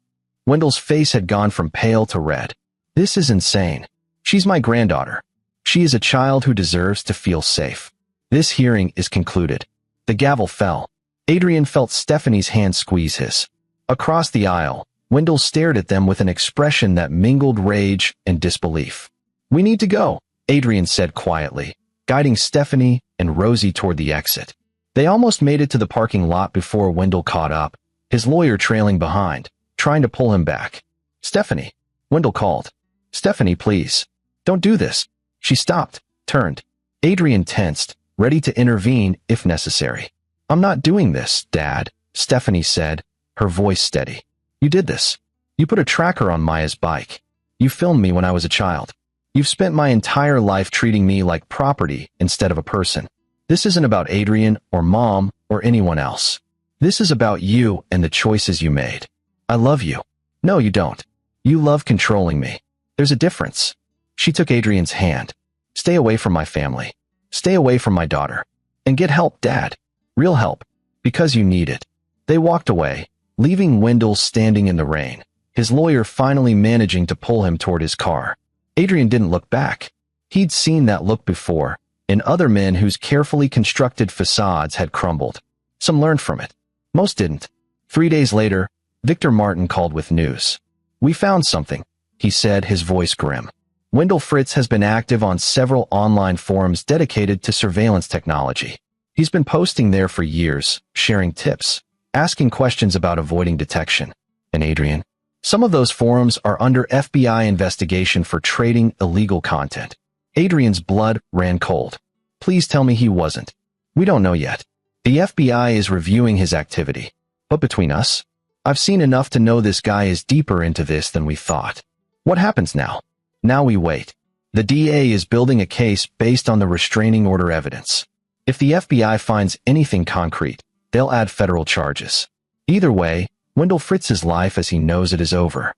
Wendell's face had gone from pale to red. "This is insane. She's my granddaughter. She is a child who deserves to feel safe. This hearing is concluded." The gavel fell. Adrian felt Stephanie's hand squeeze his. Across the aisle, Wendell stared at them with an expression that mingled rage and disbelief. "We need to go," Adrian said quietly, guiding Stephanie and Rosie toward the exit. They almost made it to the parking lot before Wendell caught up, his lawyer trailing behind, trying to pull him back. "Stephanie," Wendell called. "Stephanie, please. Don't do this." She stopped, turned. Adrian tensed, ready to intervene if necessary. "I'm not doing this, Dad," Stephanie said, her voice steady. "You did this. You put a tracker on Maya's bike. You filmed me when I was a child. You've spent my entire life treating me like property instead of a person. This isn't about Adrian or Mom or anyone else. This is about you and the choices you made. I love you." "No, you don't. You love controlling me. There's a difference." She took Adrian's hand. "Stay away from my family. Stay away from my daughter. And get help, Dad. Real help. Because you need it." They walked away, leaving Wendell standing in the rain, his lawyer finally managing to pull him toward his car. Adrian didn't look back. He'd seen that look before, in other men whose carefully constructed facades had crumbled. Some learned from it. Most didn't. 3 days later, Victor Martin called with news. "We found something," he said, his voice grim. Wendell Fritz has been active on several online forums dedicated to surveillance technology. He's been posting there for years, sharing tips, asking questions about avoiding detection. And Adrian? Some of those forums are under FBI investigation for trading illegal content. Adrian's blood ran cold. "Please tell me he wasn't." "We don't know yet. The FBI is reviewing his activity. But between us, I've seen enough to know this guy is deeper into this than we thought." "What happens now?" "Now we wait. The DA is building a case based on the restraining order evidence. If the FBI finds anything concrete, they'll add federal charges. Either way, Wendell Fritz's life as he knows it is over."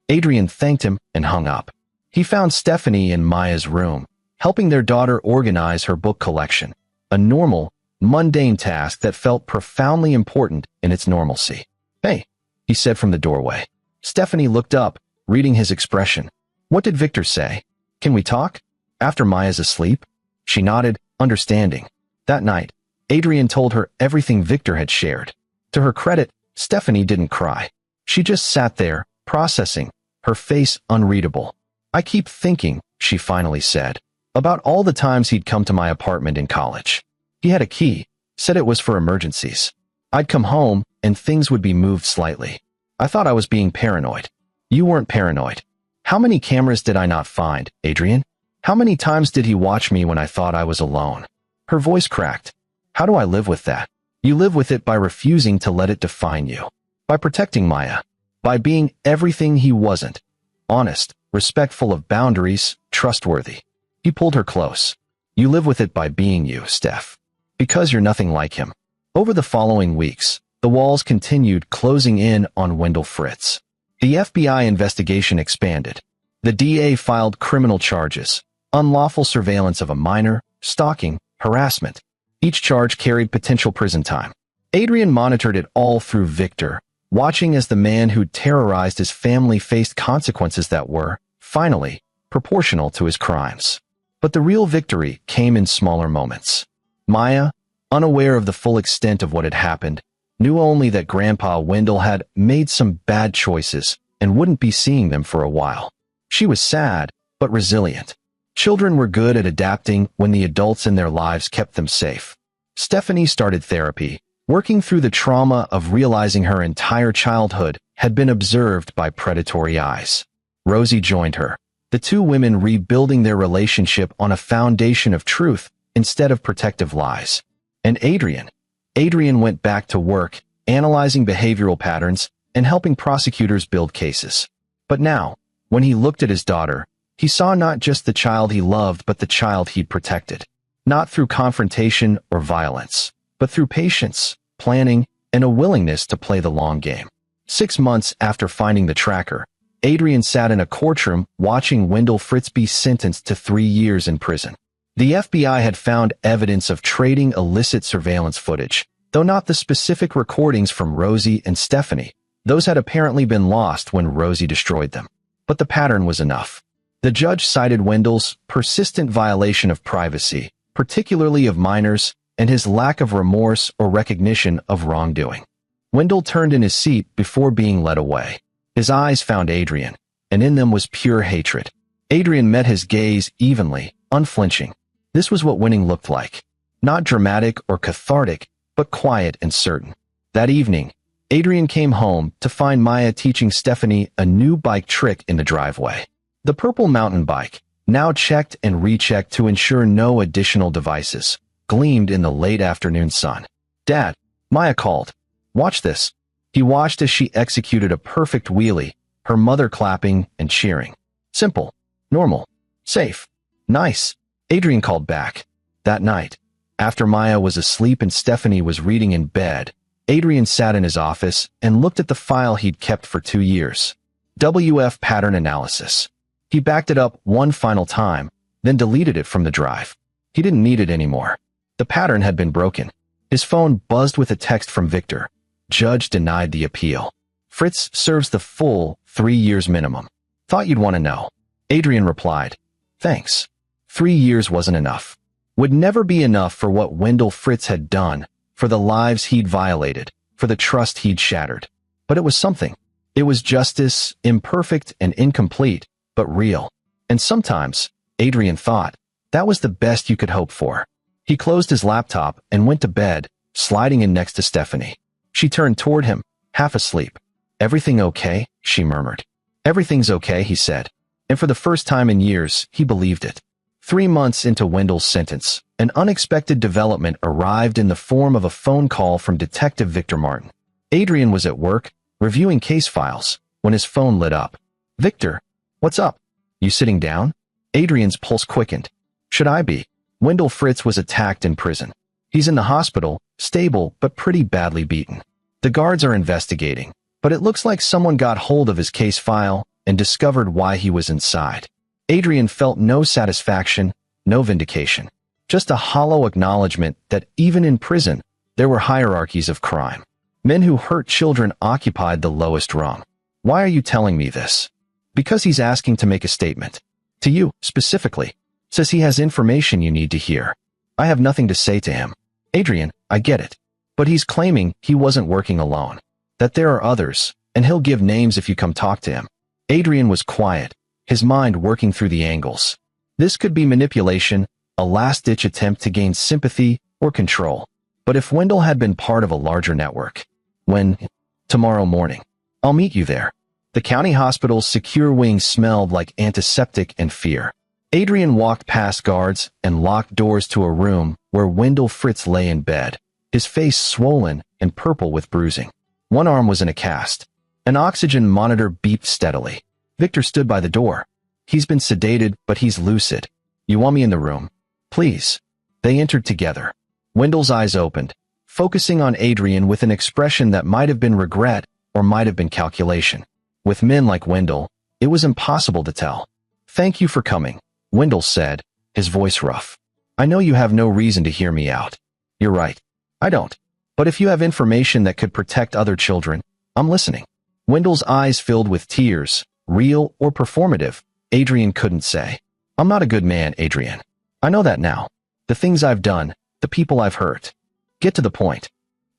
Adrian thanked him and hung up. He found Stephanie in Maya's room, helping their daughter organize her book collection, a normal, mundane task that felt profoundly important in its normalcy. "Hey," he said from the doorway. Stephanie looked up, reading his expression. "What did Victor say? Can we talk? After Maya's asleep?" She nodded, understanding. That night, Adrian told her everything Victor had shared. To her credit, Stephanie didn't cry. She just sat there, processing, her face unreadable. "I keep thinking," she finally said, "about all the times he'd come to my apartment in college. He had a key, said it was for emergencies. I'd come home, and things would be moved slightly. I thought I was being paranoid. You weren't paranoid. How many cameras did I not find, Adrian? How many times did he watch me when I thought I was alone? Her voice cracked. How do I live with that? You live with it by refusing to let it define you. By protecting Maya. By being everything he wasn't. Honest, respectful of boundaries, trustworthy. He pulled her close. You live with it by being you, Steph. Because you're nothing like him. Over the following weeks, the walls continued closing in on Wendell Fritz. The FBI investigation expanded. The DA filed criminal charges, unlawful surveillance of a minor, stalking, harassment. Each charge carried potential prison time. Adrian monitored it all through Victor, watching as the man who'd terrorized his family faced consequences that were, finally, proportional to his crimes. But the real victory came in smaller moments. Maya, unaware of the full extent of what had happened, knew only that Grandpa Wendell had made some bad choices and wouldn't be seeing them for a while. She was sad, but resilient. Children were good at adapting when the adults in their lives kept them safe. Stephanie started therapy, working through the trauma of realizing her entire childhood had been observed by predatory eyes. Rosie joined her, the two women rebuilding their relationship on a foundation of truth instead of protective lies. And Adrian went back to work, analyzing behavioral patterns and helping prosecutors build cases. But now, when he looked at his daughter, he saw not just the child he loved but the child he'd protected. Not through confrontation or violence, but through patience, planning, and a willingness to play the long game. 6 months after finding the tracker, Adrian sat in a courtroom watching Wendell Fritz be sentenced to 3 years in prison. The FBI had found evidence of trading illicit surveillance footage, though not the specific recordings from Rosie and Stephanie. Those had apparently been lost when Rosie destroyed them. But the pattern was enough. The judge cited Wendell's persistent violation of privacy, particularly of minors, and his lack of remorse or recognition of wrongdoing. Wendell turned in his seat before being led away. His eyes found Adrian, and in them was pure hatred. Adrian met his gaze evenly, unflinching. This was what winning looked like. Not dramatic or cathartic, but quiet and certain. That evening, Adrian came home to find Maya teaching Stephanie a new bike trick in the driveway. The purple mountain bike, now checked and rechecked to ensure no additional devices, gleamed in the late afternoon sun. Dad, Maya called. Watch this. He watched as she executed a perfect wheelie, her mother clapping and cheering. Simple, normal, safe, nice. Adrian called back. That night, after Maya was asleep and Stephanie was reading in bed, Adrian sat in his office and looked at the file he'd kept for 2 years. WF pattern analysis. He backed it up one final time, then deleted it from the drive. He didn't need it anymore. The pattern had been broken. His phone buzzed with a text from Victor. Judge denied the appeal. Fritz serves the full 3 years minimum. Thought you'd want to know. Adrian replied. Thanks. 3 years wasn't enough. Would never be enough for what Wendell Fritz had done, for the lives he'd violated, for the trust he'd shattered. But it was something. It was justice, imperfect and incomplete, but real. And sometimes, Adrian thought, that was the best you could hope for. He closed his laptop and went to bed, sliding in next to Stephanie. She turned toward him, half asleep. Everything okay? She murmured. Everything's okay, he said. And for the first time in years, he believed it. 3 months into Wendell's sentence, an unexpected development arrived in the form of a phone call from Detective Victor Martin. Adrian was at work, reviewing case files, when his phone lit up. Victor, what's up? You sitting down? Adrian's pulse quickened. Should I be? Wendell Fritz was attacked in prison. He's in the hospital, stable but pretty badly beaten. The guards are investigating, but it looks like someone got hold of his case file and discovered why he was inside. Adrian felt no satisfaction, no vindication. Just a hollow acknowledgement that even in prison, there were hierarchies of crime. Men who hurt children occupied the lowest rung. Why are you telling me this? Because he's asking to make a statement. To you, specifically. Says he has information you need to hear. I have nothing to say to him. Adrian, I get it. But he's claiming he wasn't working alone. That there are others, and he'll give names if you come talk to him. Adrian was quiet, his mind working through the angles. This could be manipulation, a last-ditch attempt to gain sympathy or control. But if Wendell had been part of a larger network, when, tomorrow morning, I'll meet you there. The county hospital's secure wing smelled like antiseptic and fear. Adrian walked past guards and locked doors to a room where Wendell Fritz lay in bed, his face swollen and purple with bruising. One arm was in a cast. An oxygen monitor beeped steadily. Victor stood by the door. He's been sedated, but he's lucid. You want me in the room? Please. They entered together. Wendell's eyes opened, focusing on Adrian with an expression that might have been regret or might have been calculation. With men like Wendell, it was impossible to tell. Thank you for coming, Wendell said, his voice rough. I know you have no reason to hear me out. You're right. I don't. But if you have information that could protect other children, I'm listening. Wendell's eyes filled with tears, real or performative. Adrian couldn't say. I'm not a good man, Adrian. I know that now. The things I've done, the people I've hurt. Get to the point.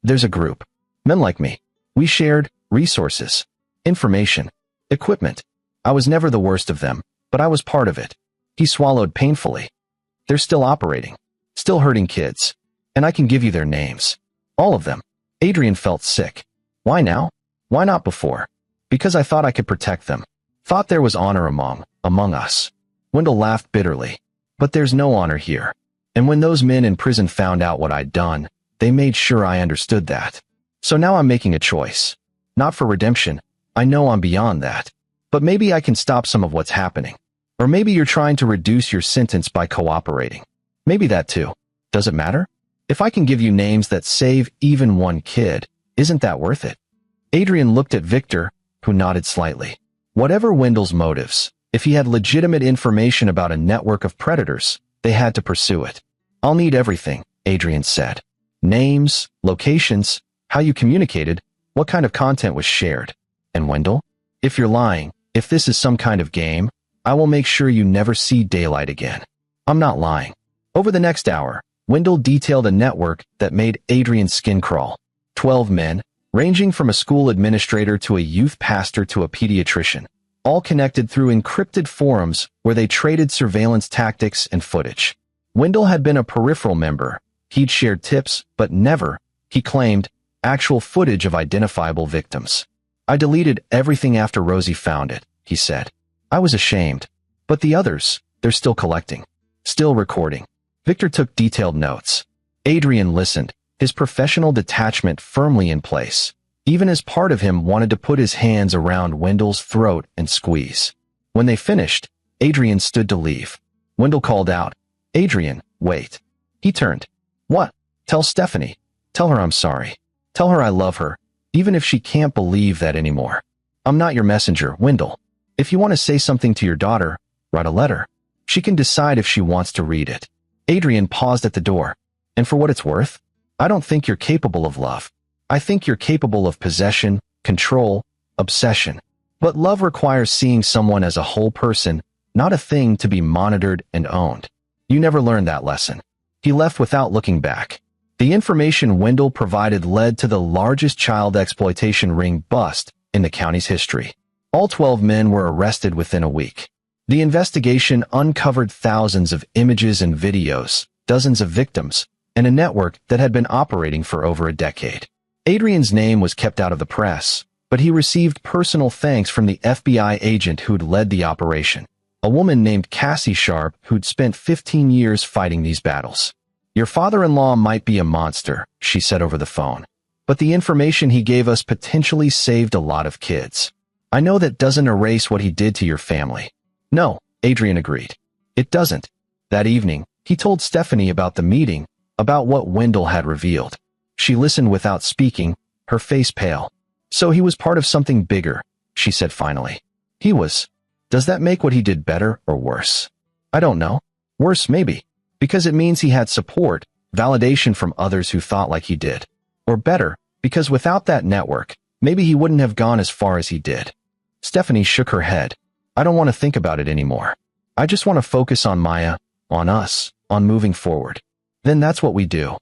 There's a group. Men like me. We shared resources, information, equipment. I was never the worst of them, but I was part of it. He swallowed painfully. They're still operating, still hurting kids. And I can give you their names. All of them. Adrian felt sick. Why now? Why not before? Because I thought I could protect them. Thought there was honor among us. Wendell laughed bitterly. But there's no honor here. And when those men in prison found out what I'd done, they made sure I understood that. So now I'm making a choice. Not for redemption. I know I'm beyond that. But maybe I can stop some of what's happening. Or maybe you're trying to reduce your sentence by cooperating. Maybe that too. Does it matter? If I can give you names that save even one kid, isn't that worth it? Adrian looked at Victor, who nodded slightly. Whatever Wendell's motives, if he had legitimate information about a network of predators, they had to pursue it. I'll need everything, Adrian said. Names, locations, how you communicated, what kind of content was shared. And Wendell? If you're lying, if this is some kind of game, I will make sure you never see daylight again. I'm not lying. Over the next hour, Wendell detailed a network that made Adrian's skin crawl. 12 men, ranging from a school administrator to a youth pastor to a pediatrician, all connected through encrypted forums where they traded surveillance tactics and footage. Wendell had been a peripheral member. He'd shared tips, but never, he claimed, actual footage of identifiable victims. I deleted everything after Rosie found it, he said. I was ashamed. But the others, they're still collecting. Still recording. Victor took detailed notes. Adrian listened, his professional detachment firmly in place. Even as part of him wanted to put his hands around Wendell's throat and squeeze. When they finished, Adrian stood to leave. Wendell called out, Adrian, wait. He turned. What? Tell Stephanie. Tell her I'm sorry. Tell her I love her, even if she can't believe that anymore. I'm not your messenger, Wendell. If you want to say something to your daughter, write a letter. She can decide if she wants to read it. Adrian paused at the door. And for what it's worth, I don't think you're capable of love. I think you're capable of possession, control, obsession. But love requires seeing someone as a whole person, not a thing to be monitored and owned. You never learned that lesson. He left without looking back. The information Wendell provided led to the largest child exploitation ring bust in the county's history. All 12 men were arrested within a week. The investigation uncovered thousands of images and videos, dozens of victims, and a network that had been operating for over a decade. Adrian's name was kept out of the press, but he received personal thanks from the FBI agent who'd led the operation, a woman named Cassie Sharp who'd spent 15 years fighting these battles. Your father-in-law might be a monster, she said over the phone, but the information he gave us potentially saved a lot of kids. I know that doesn't erase what he did to your family. No, Adrian agreed. It doesn't. That evening, he told Stephanie about the meeting, about what Wendell had revealed. She listened without speaking, her face pale. So he was part of something bigger, she said finally. He was. Does that make what he did better or worse? I don't know. Worse maybe. Because it means he had support, validation from others who thought like he did. Or better, because without that network, maybe he wouldn't have gone as far as he did. Stephanie shook her head. I don't want to think about it anymore. I just want to focus on Maya, on us, on moving forward. Then that's what we do.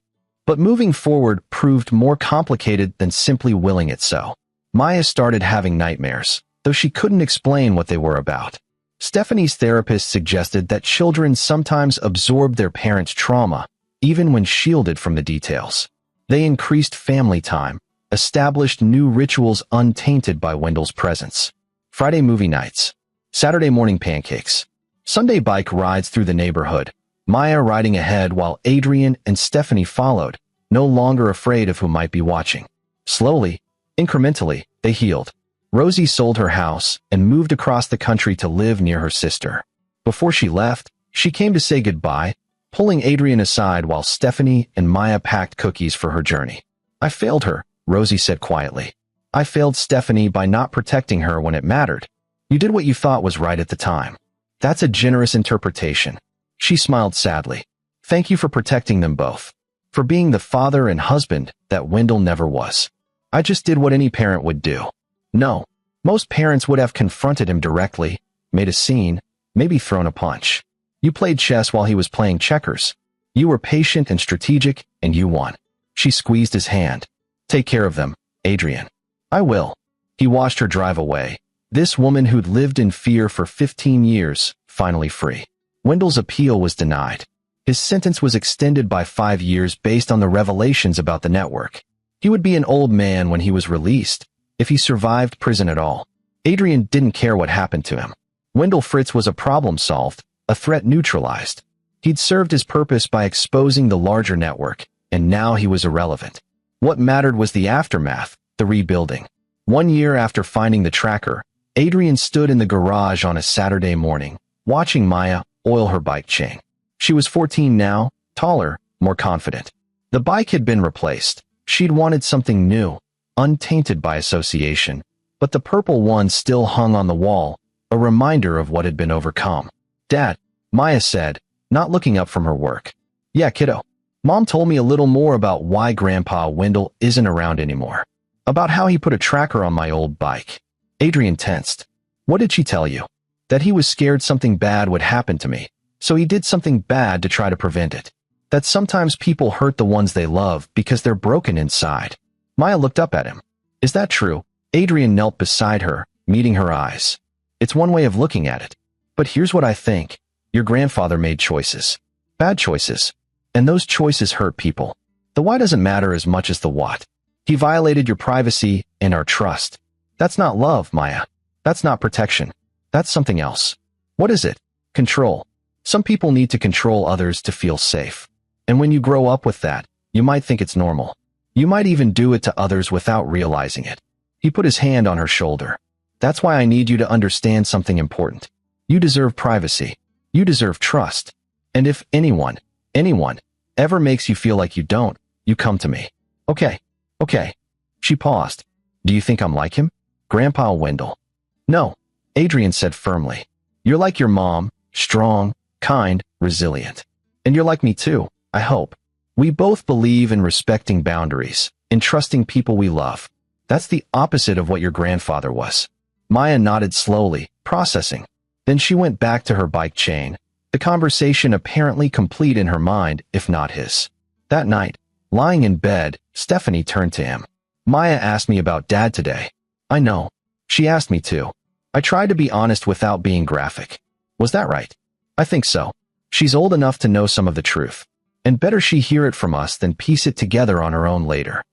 But moving forward proved more complicated than simply willing it so. Maya started having nightmares, though she couldn't explain what they were about. Stephanie's therapist suggested that children sometimes absorb their parents' trauma, even when shielded from the details. They increased family time, established new rituals untainted by Wendell's presence. Friday movie nights. Saturday morning pancakes. Sunday bike rides through the neighborhood. Maya riding ahead while Adrian and Stephanie followed, no longer afraid of who might be watching. Slowly, incrementally, they healed. Rosie sold her house and moved across the country to live near her sister. Before she left, she came to say goodbye, pulling Adrian aside while Stephanie and Maya packed cookies for her journey. "I failed her," Rosie said quietly. "I failed Stephanie by not protecting her when it mattered. You did what you thought was right at the time." "That's a generous interpretation." She smiled sadly. "Thank you for protecting them both. For being the father and husband that Wendell never was. I just did what any parent would do." No, most parents would have confronted him directly, made a scene, maybe thrown a punch. You played chess while he was playing checkers. You were patient and strategic, and you won. She squeezed his hand. "Take care of them, Adrian." "I will." He watched her drive away. This woman who'd lived in fear for 15 years, finally free. Wendell's appeal was denied. His sentence was extended by 5 years based on the revelations about the network. He would be an old man when he was released, if he survived prison at all. Adrian didn't care what happened to him. Wendell Fritz was a problem solved, a threat neutralized. He'd served his purpose by exposing the larger network, and now he was irrelevant. What mattered was the aftermath, the rebuilding. 1 year after finding the tracker, Adrian stood in the garage on a Saturday morning, watching Maya oil her bike chain. She was 14 now, taller, more confident. The bike had been replaced. She'd wanted something new, untainted by association, but the purple one still hung on the wall, a reminder of what had been overcome. "Dad," Maya said, not looking up from her work. "Yeah, kiddo. Mom told me a little more about why Grandpa Wendell isn't around anymore. About how he put a tracker on my old bike." Adrian tensed. "What did she tell you?" "That he was scared something bad would happen to me, so he did something bad to try to prevent it. That sometimes people hurt the ones they love because they're broken inside." Maya looked up at him. "Is that true?" Adrian knelt beside her, meeting her eyes. "It's one way of looking at it. But here's what I think. Your grandfather made choices. Bad choices. And those choices hurt people. The why doesn't matter as much as the what. He violated your privacy and our trust. That's not love, Maya. That's not protection. That's something else. What is it? Control. Some people need to control others to feel safe. And when you grow up with that, you might think it's normal. You might even do it to others without realizing it." He put his hand on her shoulder. "That's why I need you to understand something important. You deserve privacy. You deserve trust. And if anyone ever makes you feel like you don't, you come to me." Okay. She paused. "Do you think I'm like him? Grandpa Wendell?" "No," Adrian said firmly. "You're like your mom, strong, kind, resilient. And you're like me too, I hope. We both believe in respecting boundaries, in trusting people we love. That's the opposite of what your grandfather was." Maya nodded slowly, processing. Then she went back to her bike chain, the conversation apparently complete in her mind, if not his. That night, lying in bed, Stephanie turned to him. "Maya asked me about Dad today." "I know. She asked me to. I tried to be honest without being graphic. Was that right?" "I think so. She's old enough to know some of the truth. And better she hear it from us than piece it together on her own later."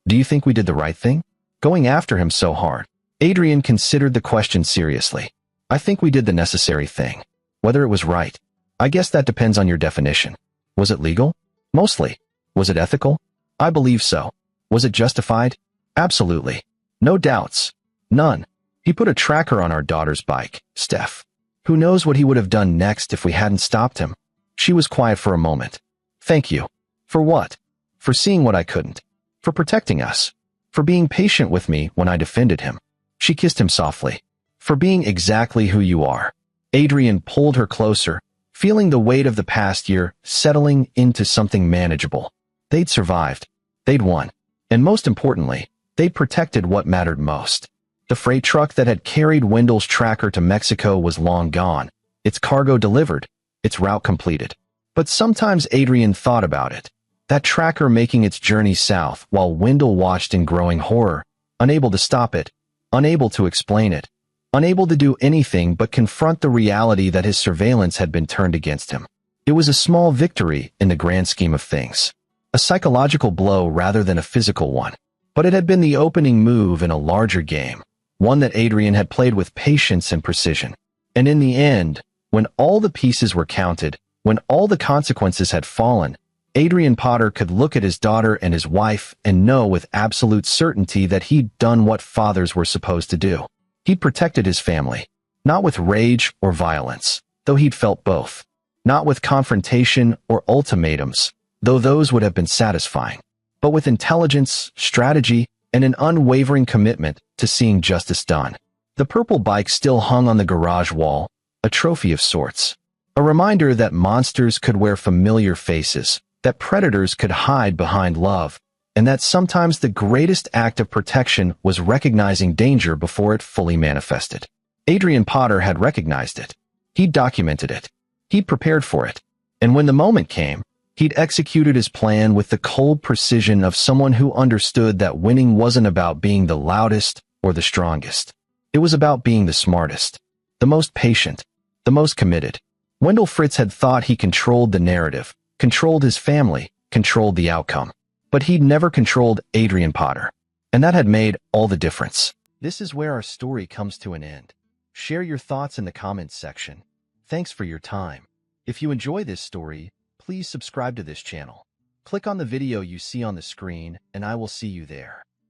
"Do you think we did the right thing? Going after him so hard?" Adrian considered the question seriously. "I think we did the necessary thing. Whether it was right, I guess that depends on your definition. Was it legal? Mostly. Was it ethical? I believe so. Was it justified? Absolutely. No doubts. None. He put a tracker on our daughter's bike, Steph. Who knows what he would have done next if we hadn't stopped him?" She was quiet for a moment. "Thank you." "For what?" "For seeing what I couldn't. For protecting us. For being patient with me when I defended him." She kissed him softly. "For being exactly who you are." Adrian pulled her closer, feeling the weight of the past year settling into something manageable. They'd survived. They'd won. And most importantly, they'd protected what mattered most. The freight truck that had carried Wendell's tracker to Mexico was long gone, its cargo delivered, its route completed. But sometimes Adrian thought about it. That tracker making its journey south while Wendell watched in growing horror, unable to stop it, unable to explain it, unable to do anything but confront the reality that his surveillance had been turned against him. It was a small victory in the grand scheme of things. a psychological blow rather than a physical one. But it had been the opening move in a larger game, one that Adrian had played with patience and precision. And in the end, when all the pieces were counted, when all the consequences had fallen, Adrian Potter could look at his daughter and his wife and know with absolute certainty that he'd done what fathers were supposed to do. He'd protected his family, not with rage or violence, though he'd felt both, not with confrontation or ultimatums, though those would have been satisfying, but with intelligence, strategy, and an unwavering commitment to seeing justice done. The purple bike still hung on the garage wall, a trophy of sorts, a reminder that monsters could wear familiar faces, that predators could hide behind love, and that sometimes the greatest act of protection was recognizing danger before it fully manifested. Adrian Potter had recognized it. He'd documented it. He'd prepared for it. And when the moment came, he'd executed his plan with the cold precision of someone who understood that winning wasn't about being the loudest or the strongest. It was about being the smartest, the most patient, the most committed. Wendell Fritz had thought he controlled the narrative, controlled his family, controlled the outcome. But he'd never controlled Adrian Potter. And that had made all the difference. This is where our story comes to an end. Share your thoughts in the comments section. Thanks for your time. If you enjoy this story, please subscribe to this channel. Click on the video you see on the screen, and I will see you there.